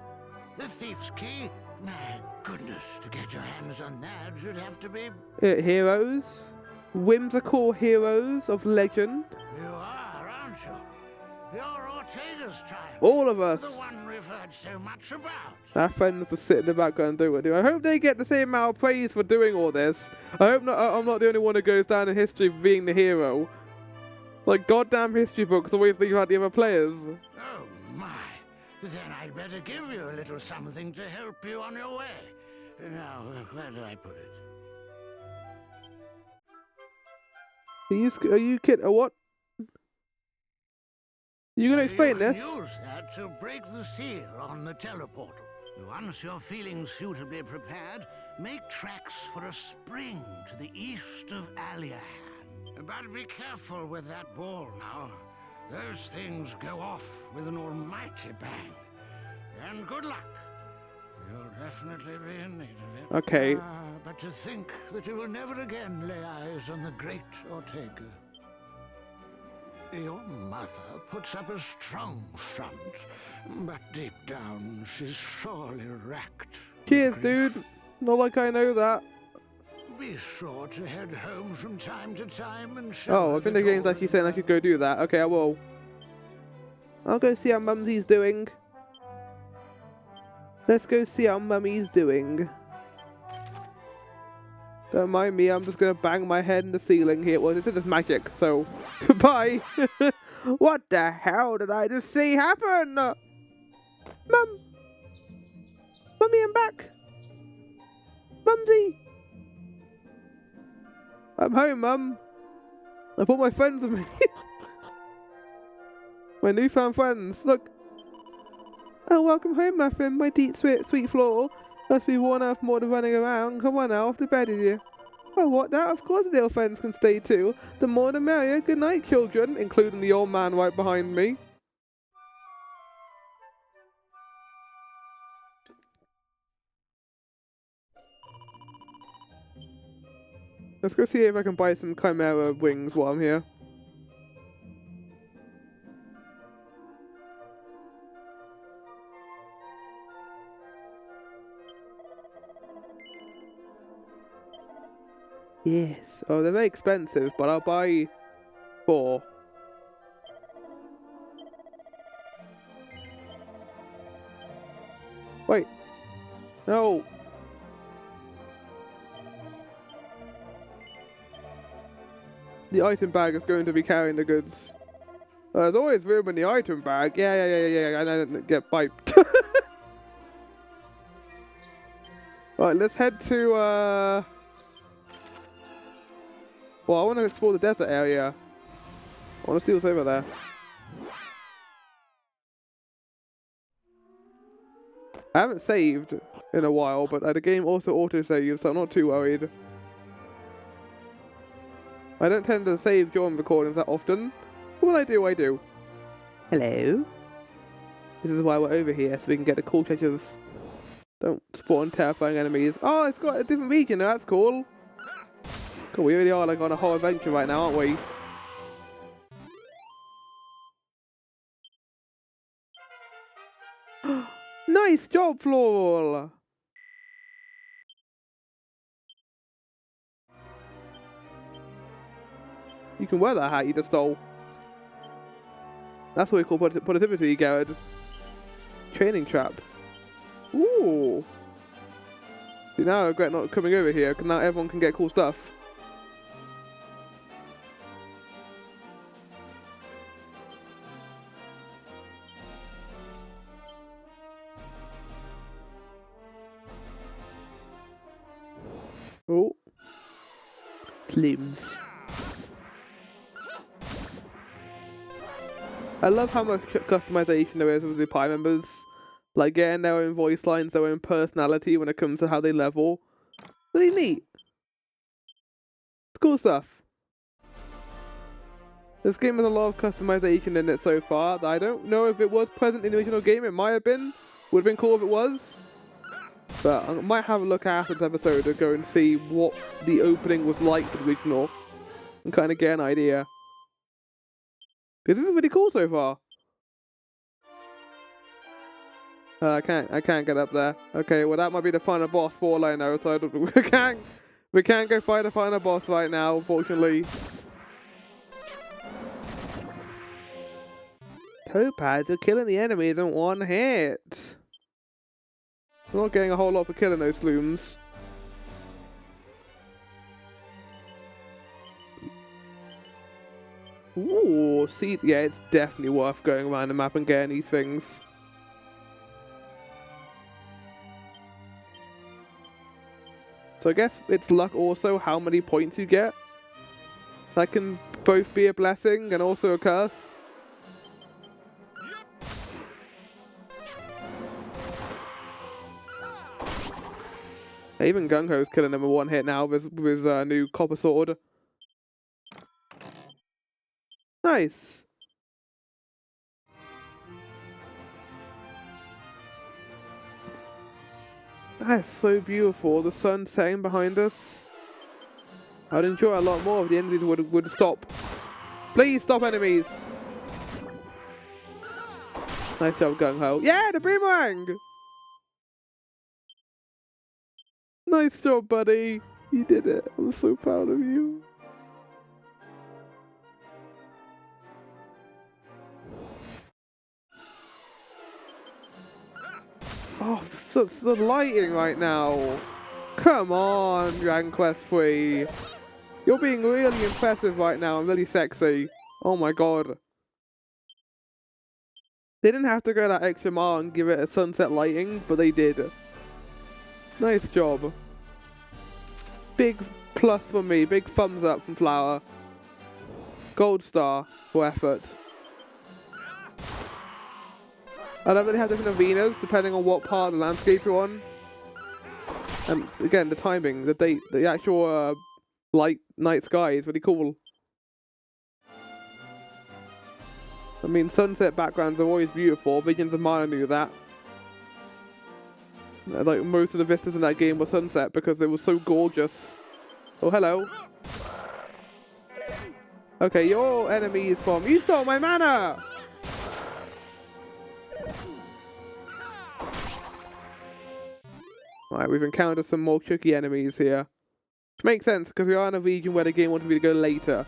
The thief's key? My goodness, to get your hands on that should have to be... Heroes? Whimsical heroes of legend? You are, aren't you? You're Ortega's child. All of us. The one we've heard so much about. Our friends just sit in the background and do what they do. I hope they get the same amount of praise for doing all this. I hope not. I'm not the only one who goes down in history for being the hero. Like, goddamn history books always think about the other players. Oh my. Then I'd better give you a little something to help you on your way. Now, where did I put it? Are you kidding? What? You gonna explain this? Use that to break the seal on the teleportal. Once you're feeling suitably prepared, make tracks for a spring to the east of Aliahan. But be careful with that ball now. Those things go off with an almighty bang. And good luck. You'll definitely be in need of it. Okay. But to think that you will never again lay eyes on the great Ortega. Your mother puts up a strong front, but deep down she's sorely racked. Cheers, dude. Not like I know that. Be sure to head home from time to time and show Oh, I think the game's actually saying I could go do that. Okay, I will. I'll go see how Mumsy's doing. Let's go see how Mummy's doing. Don't mind me, I'm just gonna bang my head in the ceiling here. Well, this is magic, so goodbye. What the hell did I just see happen? Mum! Mummy, I'm back! Mumsy! I'm home, Mum. I brought my friends with me. My newfound friends. Look. Oh, welcome home, Muffin. My deep, sweet floor. Must be worn out from more than running around. Come on now, off to bed with you. Oh, what now? Of course the little friends can stay too. The more the merrier. Good night, children, including the old man right behind me. Let's go see if I can buy some Chimera wings while I'm here. Yes. Oh, they're very expensive, but I'll buy 4. Wait. No. The item bag is going to be carrying the goods. There's always room in the item bag. Yeah. I didn't get piped. Right, let's head to, well, I want to explore the desert area. I want to see what's over there. I haven't saved in a while, but the game also auto-saves, so I'm not too worried. I don't tend to save during recordings that often. But when I do, I do. Hello? This is why we're over here, so we can get the cool treasures. Don't spawn terrifying enemies. Oh, it's got a different region, that's cool. Cool, we really are like on a whole adventure right now, aren't we? Nice job, Floral! You can wear that hat you just stole. That's what we call productivity, Garrett. Training trap. Ooh! See, now I regret not coming over here, because now everyone can get cool stuff. Oh. Slims. I love how much customization there is with the Pi members. Like getting their own voice lines, their own personality when it comes to how they level. Really neat. It's cool stuff. This game has a lot of customization in it so far that I don't know if it was present in the original game. It might have been. Would have been cool if it was. But I might have a look after this episode and go and see what the opening was like for the regional and kind of get an idea. Because this is really cool so far. I can't get up there. Okay, well that might be the final boss for all I know, so we can't go fight the final boss right now, unfortunately. Topaz are killing the enemies in one hit. I'm not getting a whole lot for killing those slooms. Ooh, see, yeah, it's definitely worth going around the map and getting these things. So I guess it's luck also how many points you get. That can both be a blessing and also a curse. Even Gung-Ho's killing him in one hit now with his new copper sword. Nice. That's so beautiful. The sun setting behind us. I'd enjoy a lot more if the enemies would stop. Please stop, enemies. Nice job, Gung-Ho. Yeah, the boomerang. Nice job, buddy. You did it. I'm so proud of you. Oh, the lighting right now. Come on, Dragon Quest III. You're being really impressive right now and really sexy. Oh my god. They didn't have to go that extra mile and give it a sunset lighting, but they did. Nice job. Big plus for me. Big thumbs up from Flower. Gold star for effort. I love that they have different arenas depending on what part of the landscape you're on. And again, the timing, the date, the actual night sky is really cool. I mean, sunset backgrounds are always beautiful. Visions of Mana knew that. Like, most of the vistas in that game were sunset because it was so gorgeous. Oh, hello. Okay, your enemy is from... You stole my mana! Alright, we've encountered some more tricky enemies here. Which makes sense, because we are in a region where the game wanted me to go later.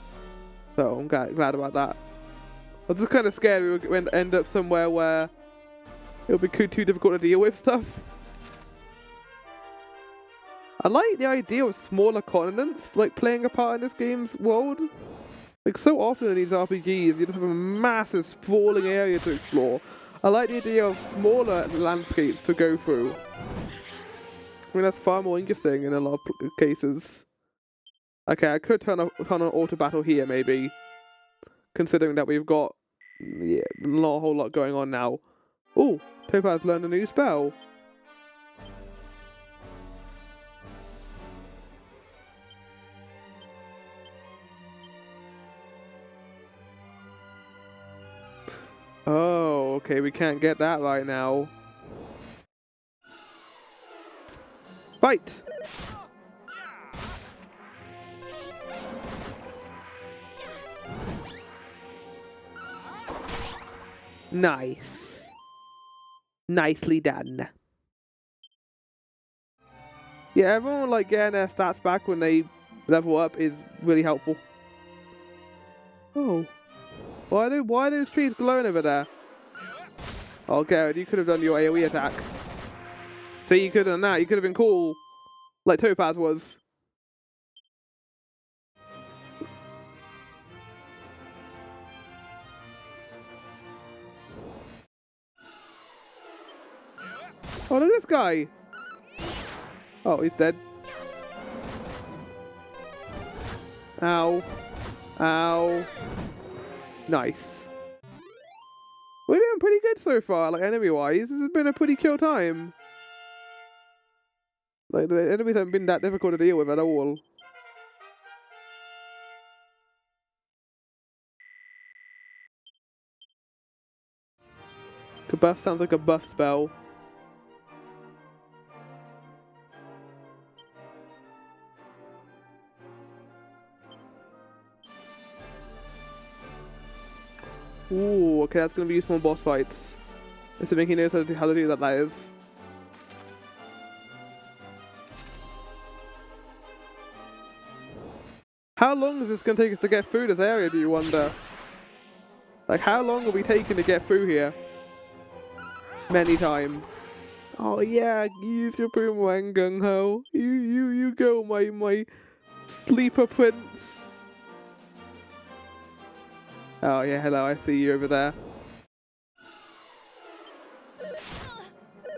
So, I'm glad about that. I was just kind of scared we would end up somewhere where it would be too difficult to deal with stuff. I like the idea of smaller continents, like, playing a part in this game's world. Like, so often in these RPGs, you just have a massive, sprawling area to explore. I like the idea of smaller landscapes to go through. I mean, that's far more interesting in a lot of cases. Okay, I could turn on auto battle here, maybe. Considering that we've got not a whole lot going on now. Oh, Topaz learned a new spell. Oh, okay, we can't get that right now. Fight! Nice. Nicely done. Yeah, everyone like getting their stats back when they level up is really helpful. Oh. Why are those trees glowing over there? Oh, Garrett, you could have done your AoE attack. See, you could have done that. You could have been cool. Like Topaz was. Oh, look at this guy. Oh, he's dead. Ow. Ow. Nice. We're doing pretty good so far, like enemy-wise. This has been a pretty chill time. Like, the enemies haven't been that difficult to deal with at all. Kabuff sounds like a buff spell. Ooh, okay, that's gonna be useful in boss fights. Assuming he knows how to do that, that is. How long is this gonna take us to get through this area, do you wonder? Like, how long are we taking to get through here? Many times. Oh yeah, use your boomerang, gung ho. You go, my sleeper prince. Oh yeah, hello, I see you over there.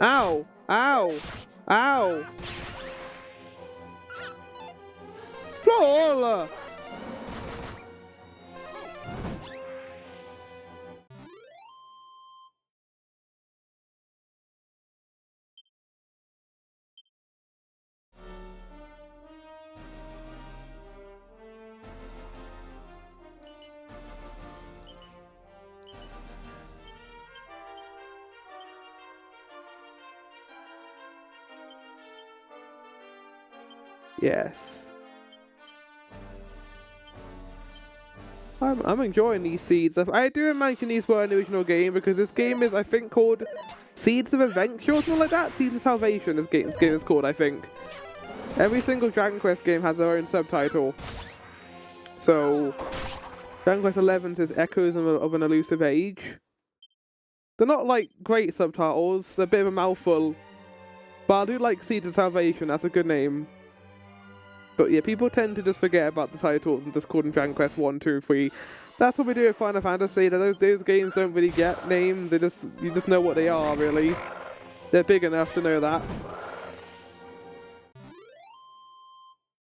Ow! Ow! Ow! Flora! Yes. I'm enjoying these seeds. I do imagine these were an original game because this game is, I think, called Seeds of Adventure or something like that. Seeds of Salvation, this game is called, I think. Every single Dragon Quest game has their own subtitle. So, Dragon Quest XI says Echoes of an Elusive Age. They're not, like, great subtitles. They're a bit of a mouthful. But I do like Seeds of Salvation. That's a good name. But yeah, people tend to just forget about the titles and just call them Dragon Quest 1, 2, 3. That's what we do with Final Fantasy. Those games don't really get names. You just know what they are, really. They're big enough to know that.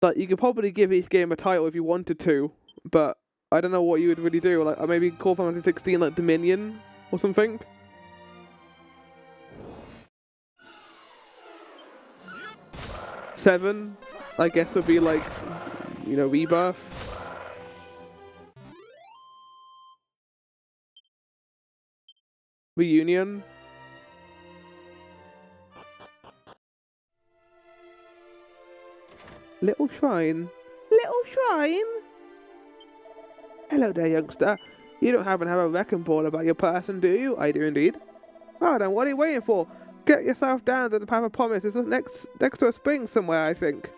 But you could probably give each game a title if you wanted to, but I don't know what you would really do. Like maybe call Final Fantasy 16 like Dominion or something. Seven, I guess, would be like, you know, Rebirth. Reunion. Little Shrine. Little Shrine? Hello there, youngster. You don't happen to have a wrecking ball about your person, do you? I do indeed. Oh, then what are you waiting for? Get yourself down to the Path of Promise. It's next to a spring somewhere, I think.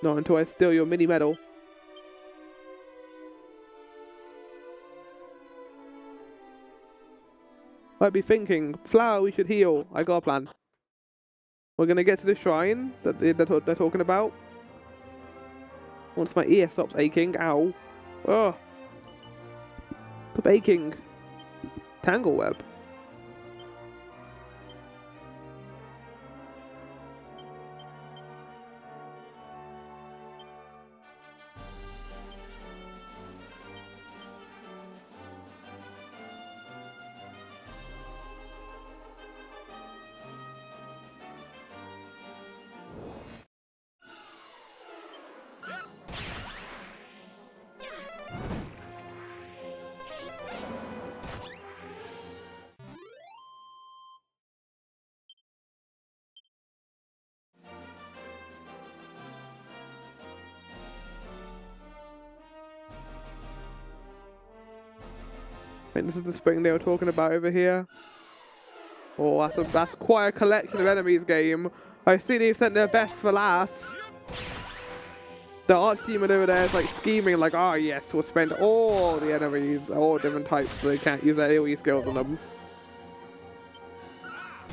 Not until I steal your mini medal. Might be thinking, Flower, we should heal. I got a plan. We're gonna get to the shrine that they're talking about. Once my ear stops aching, ow. Oh. Stop aching. Tangleweb. I think this is the spring they were talking about over here. Oh, that's quite a collection of enemies, game. I see they've sent their best for last. The archdemon over there is like scheming, like, oh yes, we'll spend all the enemies, all different types, so they can't use their AoE skills on them.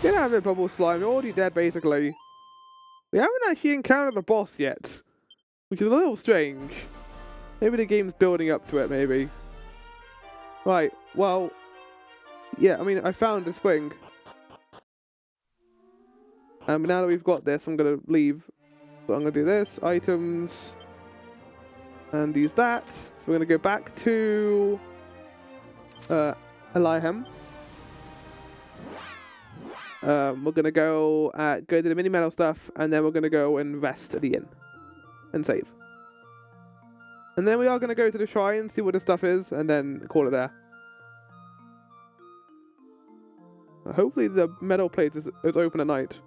Get out of it, Bubble Slime, you're already dead basically. We haven't actually encountered the boss yet, which is a little strange. Maybe the game's building up to it, maybe. Right, well, yeah, I mean, I found the spring. Now that we've got this, I'm going to leave. So I'm going to do this, items, and use that. So we're going to go back to Elihem. We're going to go to the mini medal stuff, and then we're going to go and rest at the inn and save. And then we are going to go to the shrine, see what the stuff is, and then call it there. Hopefully the metal plate is open at night.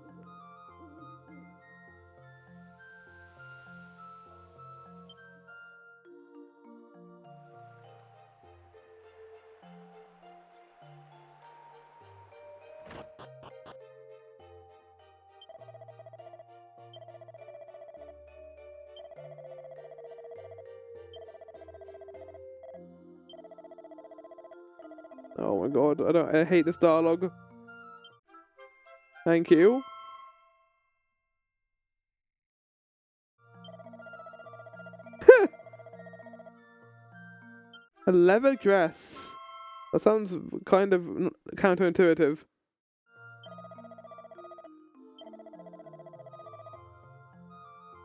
Oh my god, I hate this dialogue. Thank you. A leather dress. That sounds kind of counterintuitive.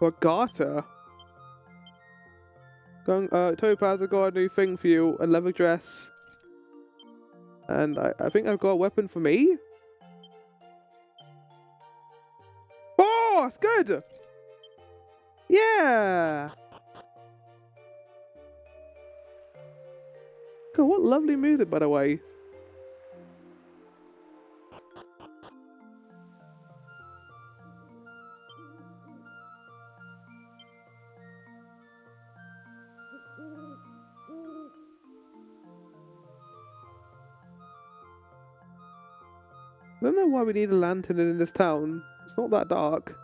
Regatta. Topaz, I got a new thing for you. A leather dress. And I think I've got a weapon for me. Oh, that's good. Yeah. God, what lovely music, by the way. I don't know why we need a lantern in this town. It's not that dark.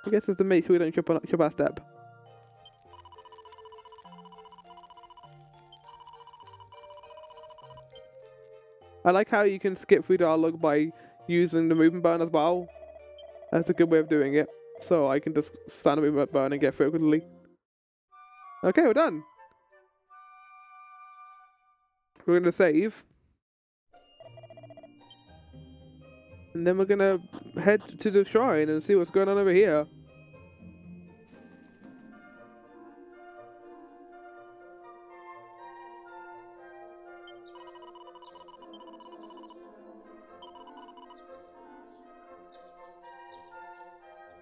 I guess it's to make sure we don't trip our step. I like how you can skip through dialogue by using the movement button as well. That's a good way of doing it. So I can just stand the movement button and get through it quickly. Okay, we're done. We're going to save. And then we're going to head to the shrine and see what's going on over here.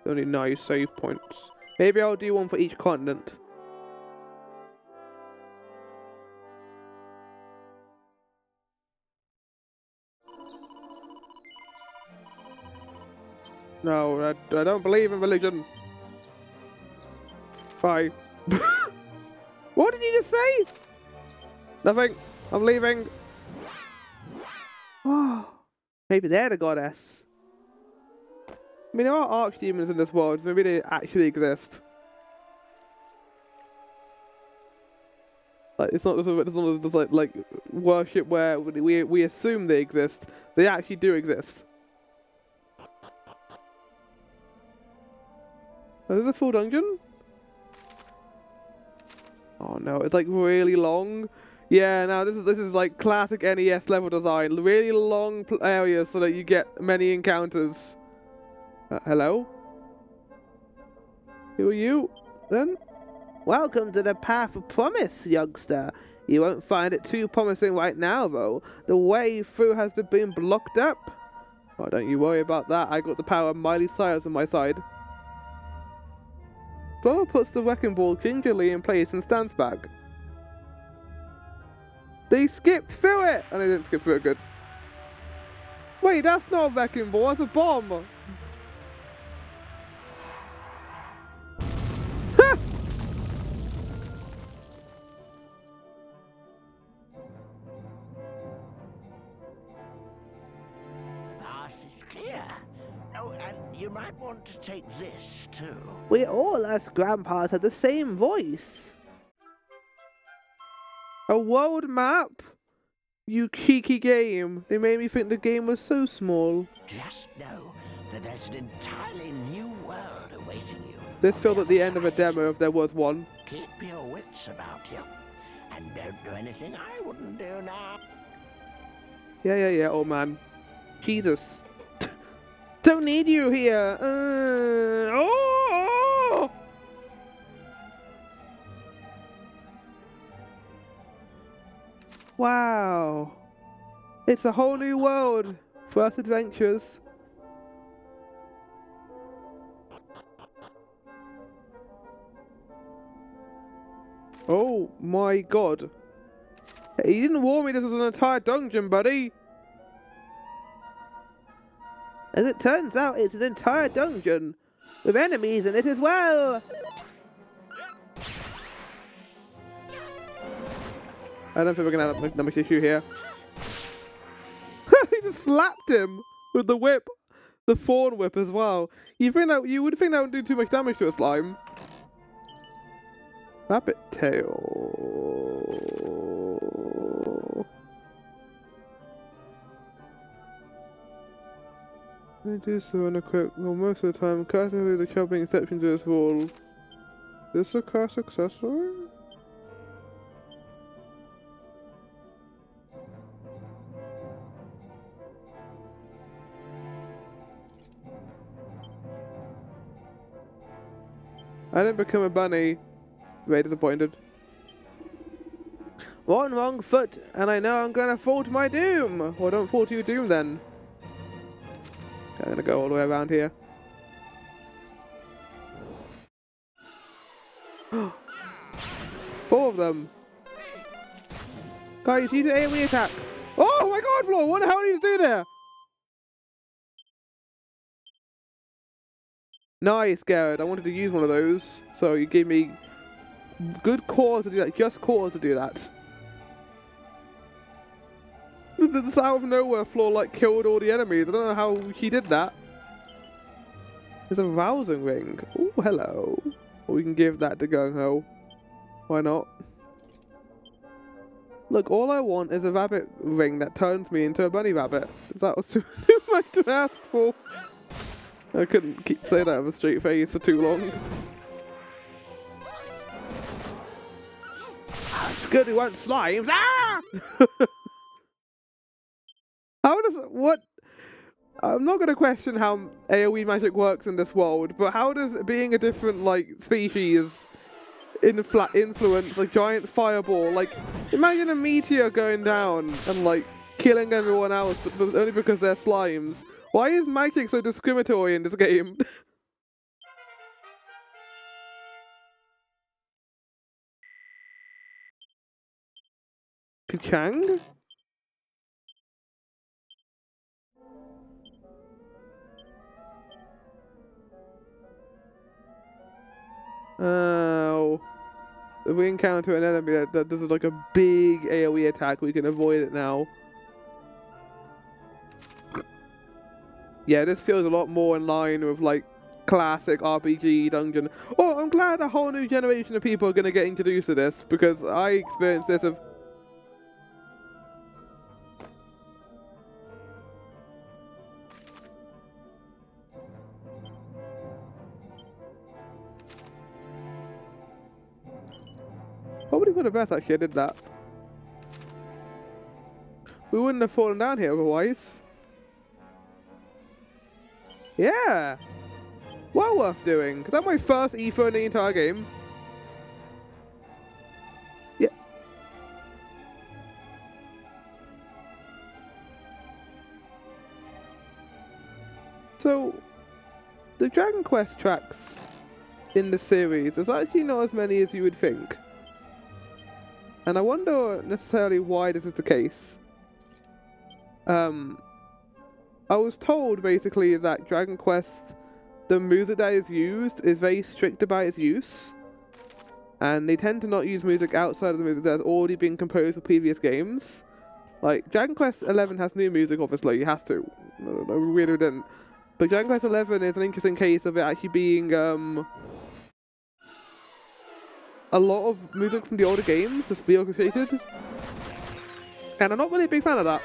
Only 9 save points. Maybe I'll do one for each continent. No, I don't believe in religion. Bye. What did you just say? Nothing. I'm leaving. Oh, maybe they're the goddess. I mean, there are archdemons in this world, so maybe they actually exist. Like, it's not just like worship where we assume they exist. They actually do exist. Oh, is this a full dungeon? Oh no, it's like really long. Yeah, now this is like classic NES level design. Really long areas so that you get many encounters. Hello? Who are you, then? Welcome to the Path of Promise, youngster. You won't find it too promising right now, though. The way through has been blocked up. Oh, don't you worry about that. I got the power of Miley Cyrus on my side. Blower puts the wrecking ball gingerly in place and stands back. They skipped through it! And they didn't skip through it, good. Wait, that's not a wrecking ball, that's a bomb! Clear. Oh, and you might want to take this too. We all, as grandpas, had the same voice. A world map? You cheeky game. They made me think the game was so small. Just know that there's an entirely new world awaiting you. This felt at the end of a demo if there was one. Keep your wits about you. And don't do anything I wouldn't do now. Yeah, old man. Jesus. Don't need you here. Oh! Wow. It's a whole new world for us adventurers. Oh my god. Hey, you didn't warn me this was an entire dungeon, buddy. As it turns out, it's an entire dungeon, with enemies in it as well! I don't think we're gonna have much issue here. He just slapped him with the whip, the thorn whip as well. You would think that would do too much damage to a slime. Rabbit tail. I do so in a quick, well, most of the time, classically the shopping exception to this rule. Is this a car accessory? I didn't become a bunny. Very disappointed. One wrong foot, and I know I'm gonna fall to my doom! Well, don't fall to your doom then. I'm gonna go all the way around here. Four of them. Guys, use your AoE attacks. Oh my god, Flo! What the hell did you do there? Nice, Garrett. I wanted to use one of those, so you gave me good cause to do that. Just cause to do that. This out of nowhere, Flo like killed all the enemies. I don't know how he did that. There's a rousing ring. Oh, hello. Well, we can give that to Gung Ho. Why not? Look, all I want is a rabbit ring that turns me into a bunny rabbit. That was too much to ask for. I couldn't keep saying that with a straight face for too long. It's good we want slimes. Ah! How does what? I'm not gonna question how AoE magic works in this world, but how does being a different like species influence a giant fireball? Like, imagine a meteor going down and like killing everyone else, but only because they're slimes. Why is magic so discriminatory in this game? Kachang? Oh. If we encounter an enemy that does like a big AoE attack, we can avoid it now. Yeah, this feels a lot more in line with like classic RPG dungeon. Oh, I'm glad a whole new generation of people are going to get introduced to this, because I experienced this of... Probably for the best actually I did that. We wouldn't have fallen down here otherwise. Yeah! Well worth doing, because that's my first EFO in the entire game. Yeah. So, the Dragon Quest tracks in the series, there's actually not as many as you would think. And I wonder necessarily why this is the case. I was told basically that Dragon Quest, the music that is used is very strict about its use. And they tend to not use music outside of the music that has already been composed for previous games. Like, Dragon Quest 11 has new music, obviously, it has to. No, we really didn't. But Dragon Quest 11 is an interesting case of it actually being, a lot of music from the older games, just reorchestrated. And I'm not really a big fan of that.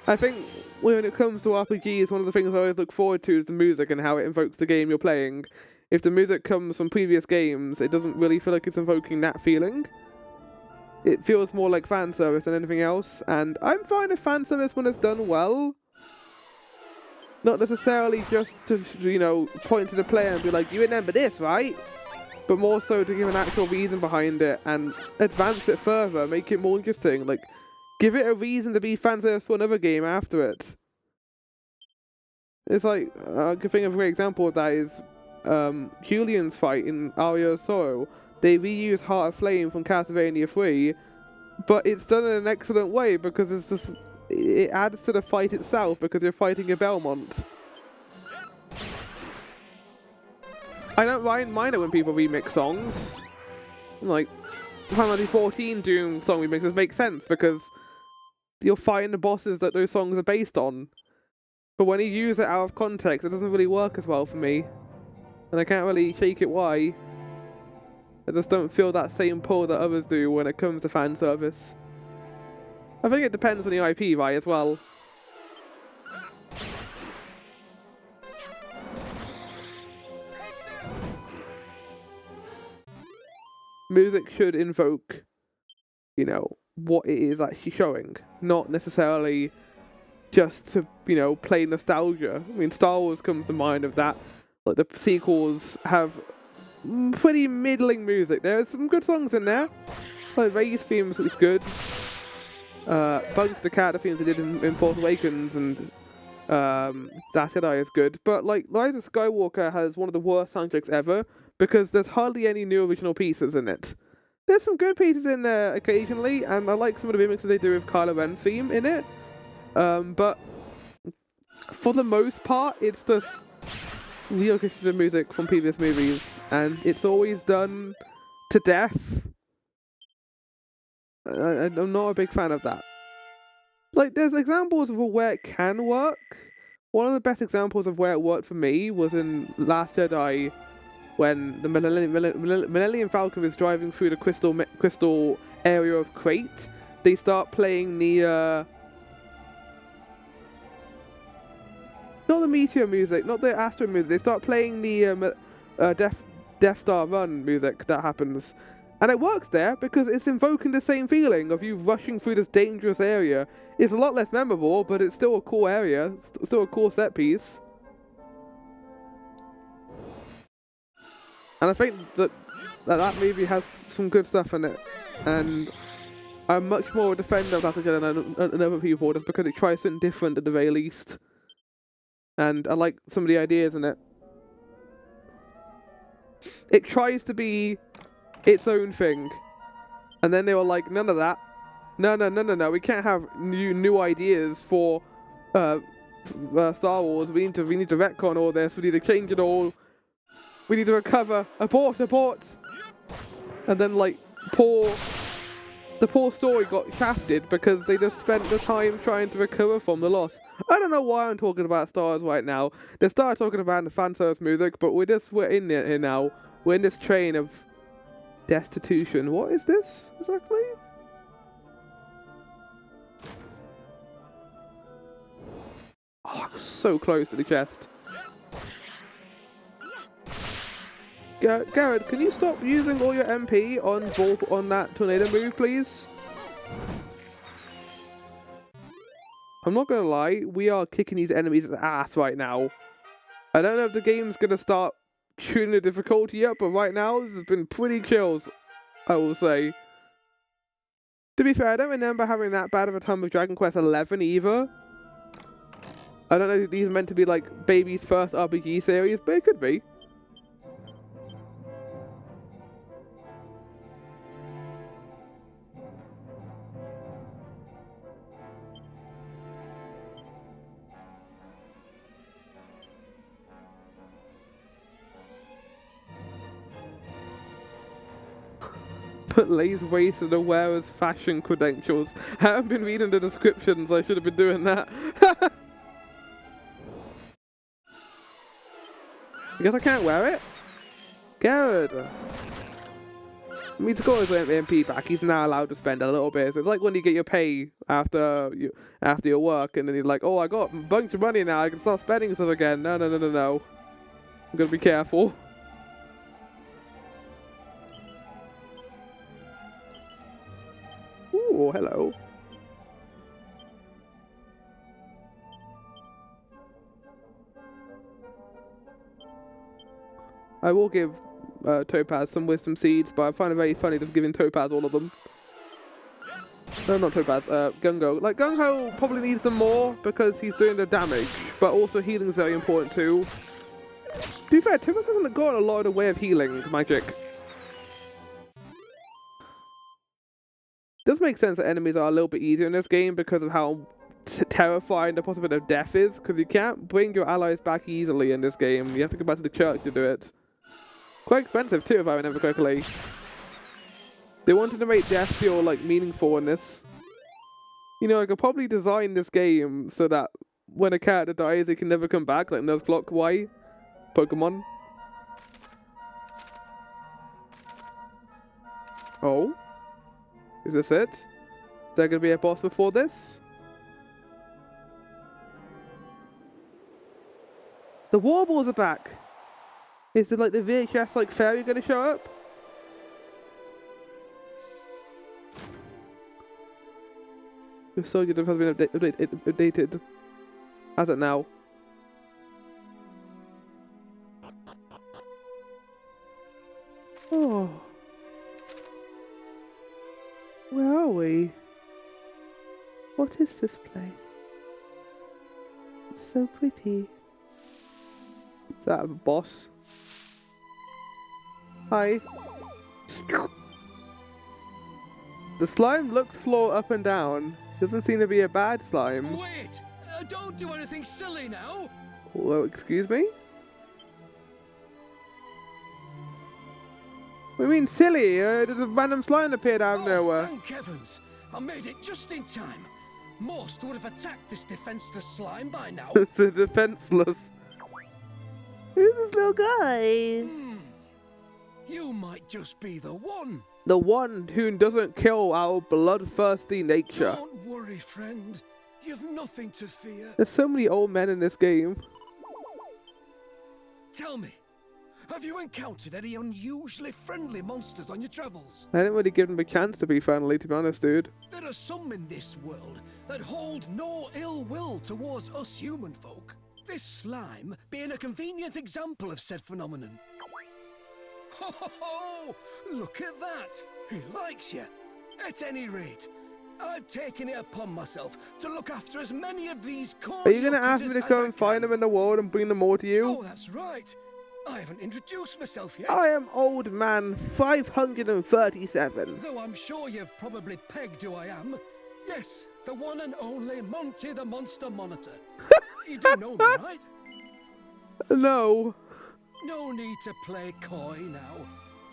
I think when it comes to RPGs, one of the things I always look forward to is the music and how it invokes the game you're playing. If the music comes from previous games, it doesn't really feel like it's invoking that feeling. It feels more like fan service than anything else, and I'm fine with fan service when it's done well. Not necessarily just to, you know, point to the player and be like, you remember this, right? But more so to give an actual reason behind it and advance it further, make it more interesting. Like, give it a reason to be fan service for another game after it. It's like, I can think of a great example of that is Julian's fight in Aria of Sorrow. They reuse Heart of Flame from Castlevania 3, but it's done in an excellent way because it's just, it adds to the fight itself because you're fighting a Belmont. I don't mind it when people remix songs. Like, Final Fantasy 14 doing song remixes make sense because you're fighting the bosses that those songs are based on. But when you use it out of context, it doesn't really work as well for me. And I can't really shake it why. I just don't feel that same pull that others do when it comes to fan service. I think it depends on the IP, right, as well. music should invoke, you know, what it is actually showing, not necessarily just to, you know, play nostalgia. I mean, Star Wars comes to mind of that. Like, the sequels have pretty middling music. There's some good songs in there. Like, Rey's theme is good. Bunch of the character themes they did in Force Awakens and Last Jedi is good. But, like, Rise of Skywalker has one of the worst soundtracks ever because there's hardly any new original pieces in it. There's some good pieces in there occasionally, and I like some of the remixes they do with Kylo Ren's theme in it. But for the most part, it's just reorchestrated music from previous movies, and it's always done to death. I'm not a big fan of that. Like, there's examples of where it can work. One of the best examples of where it worked for me was in Last Jedi, when the Millennium Falcon is driving through the crystal area of Crate. They start playing the not the Meteor music, not the Astro music. They start playing the Death Star Run music that happens. And it works there because it's invoking the same feeling of you rushing through this dangerous area. It's a lot less memorable, but it's still a cool area, still a cool set piece. And I think that movie has some good stuff in it. And I'm much more a defender of Last Jedi than other people, just because it tries something different at the very least. And I like some of the ideas in it. It tries to be its own thing. And then they were like, none of that. No. We can't have new ideas for Star Wars. We need to retcon all this. We need to change it all. We need to recover. Abort. And then, like, the poor story got shafted because they just spent the time trying to recover from the loss. I don't know why I'm talking about Star Wars right now. They started talking about the fan service music, but we're in it here now. We're in this train of destitution. What is this exactly? Oh, I'm so close to the chest. Garrett, can you stop using all your MP on that tornado move, please? I'm not gonna lie, we are kicking these enemies in the ass right now. I don't know if the game's gonna start tuning the difficulty up, but right now this has been pretty chills, I will say. To be fair, I don't remember having that bad of a time with Dragon Quest XI either. I don't know if these are meant to be like baby's first RPG series, but it could be. Put lays waste to the wearer's fashion credentials. I haven't been reading the descriptions, I should have been doing that. I guess I can't wear it? Good. I mean, to go his MP back, he's now allowed to spend a little bit. So it's like when you get your pay after your work, and then you're like, oh, I got a bunch of money now, I can start spending stuff again. No. I'm gonna be careful. Ooh, hello. I will give Topaz some wisdom seeds, but I find it very funny just giving Topaz all of them. No, not Topaz, Gung-Ho. Like, Gung-Ho probably needs them more because he's doing the damage, but also healing is very important too. To be fair, Topaz hasn't got a lot of the way of healing magic. It does make sense that enemies are a little bit easier in this game because of how terrifying the possibility of death is, because you can't bring your allies back easily in this game. You have to go back to the church to do it. Quite expensive too, if I remember correctly. They wanted to make death feel like meaningful in this. You know, I could probably design this game so that when a character dies, they can never come back, like Nuzlocke Y Pokemon. Oh? Is this it? Is there going to be a boss before this? The Warbles are back! Is it like the VHS like fairy going to show up? Your soldier has been updated. Has it now? Oh. Where are we? What is this place? It's so pretty. Is that a boss? Hi. The slime looks floor up and down. Doesn't seem to be a bad slime. Wait! Don't do anything silly now! Well, excuse me? What do you mean silly? There's a random slime appeared out of nowhere. Thank heavens! I made it just in time. Most would have attacked this defenseless slime by now. It's a defenseless. Who's this little guy? You might just be the one. The one who doesn't kill our bloodthirsty nature. Don't worry, friend. You've nothing to fear. There's so many old men in this game. Tell me, have you encountered any unusually friendly monsters on your travels? I didn't really give them a chance to be friendly, to be honest, dude. There are some in this world that hold no ill will towards us human folk. This slime being a convenient example of said phenomenon. Ho ho ho! Look at that! He likes you. At any rate, I've taken it upon myself to look after as many of these cordial Are you going to ask me to come and find them in the world and bring them all to you? Oh, that's right. I haven't introduced myself yet. I am old man 537. Though I'm sure you've probably pegged who I am. Yes, the one and only Monty the Monster Monitor. You do know me, right? No. No need to play coy now.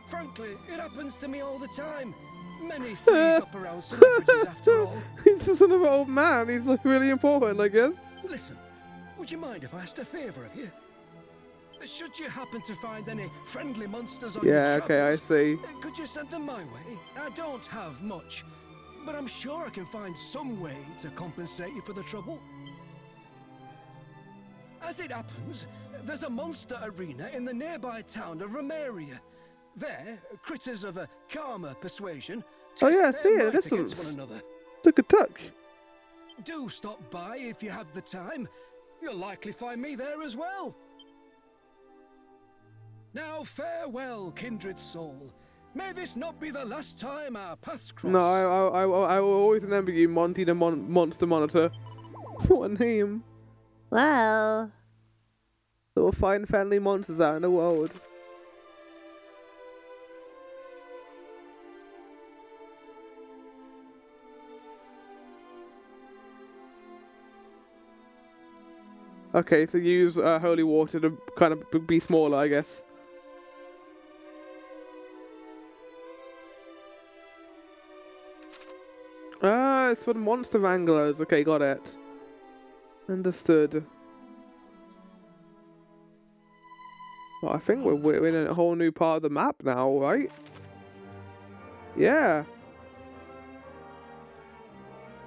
Frankly, it happens to me all the time. Many freeze up around celebrities after all. He's just another old man. He's like really important, I guess. Listen, would you mind if I asked a favour of you? Should you happen to find any friendly monsters on your travels, okay, I see. could you send them my way? I don't have much, but I'm sure I can find some way to compensate you for the trouble. As it happens, there's a monster arena in the nearby town of Romeria. There, critters of a calmer persuasion Oh yeah, I test see their it. might This against one's one another. took a touch. Do stop by if you have the time. You'll likely find me there as well. Now farewell, kindred soul. May this not be the last time our paths cross. No, I will always remember you, Monty the Monster Monitor. What a name. Well, So we'll find friendly monsters out in the world. Okay, so use holy water to kind of be smaller, I guess. Ah, it's for the monster wranglers. Okay, got it. Understood. Well, I think we're in a whole new part of the map now, right? Yeah.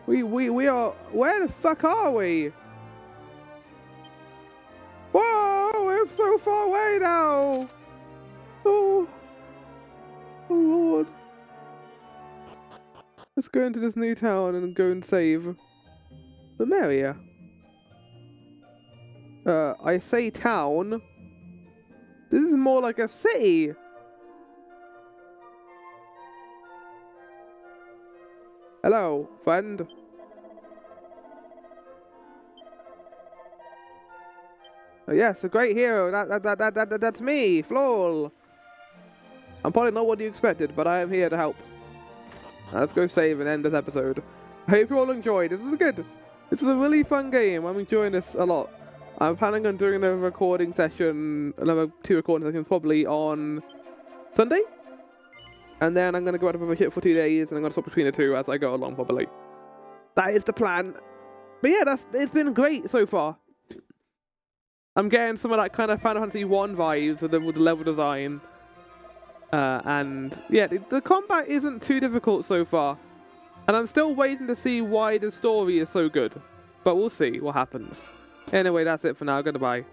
We are. Where the fuck are we? Whoa! We're so far away now. Oh. Oh Lord. Let's go into this new town and go and save Romeria. I say town. This is more like a city. Hello, friend. Oh yes, a great hero. That's me, Florl. I'm probably not what you expected, but I am here to help. Let's go save and end this episode. I hope you all enjoyed. This is good. This is a really fun game. I'm enjoying this a lot. I'm planning on doing another recording session, another 2 recording sessions probably on Sunday. And then I'm going to go out of a ship for 2 days and I'm going to swap between the two as I go along probably. That is the plan. But yeah, it's been great so far. I'm getting some of that kind of Final Fantasy 1 vibes with the level design. And yeah, the combat isn't too difficult so far. And I'm still waiting to see why the story is so good. But we'll see what happens. Anyway, that's it for now. Goodbye.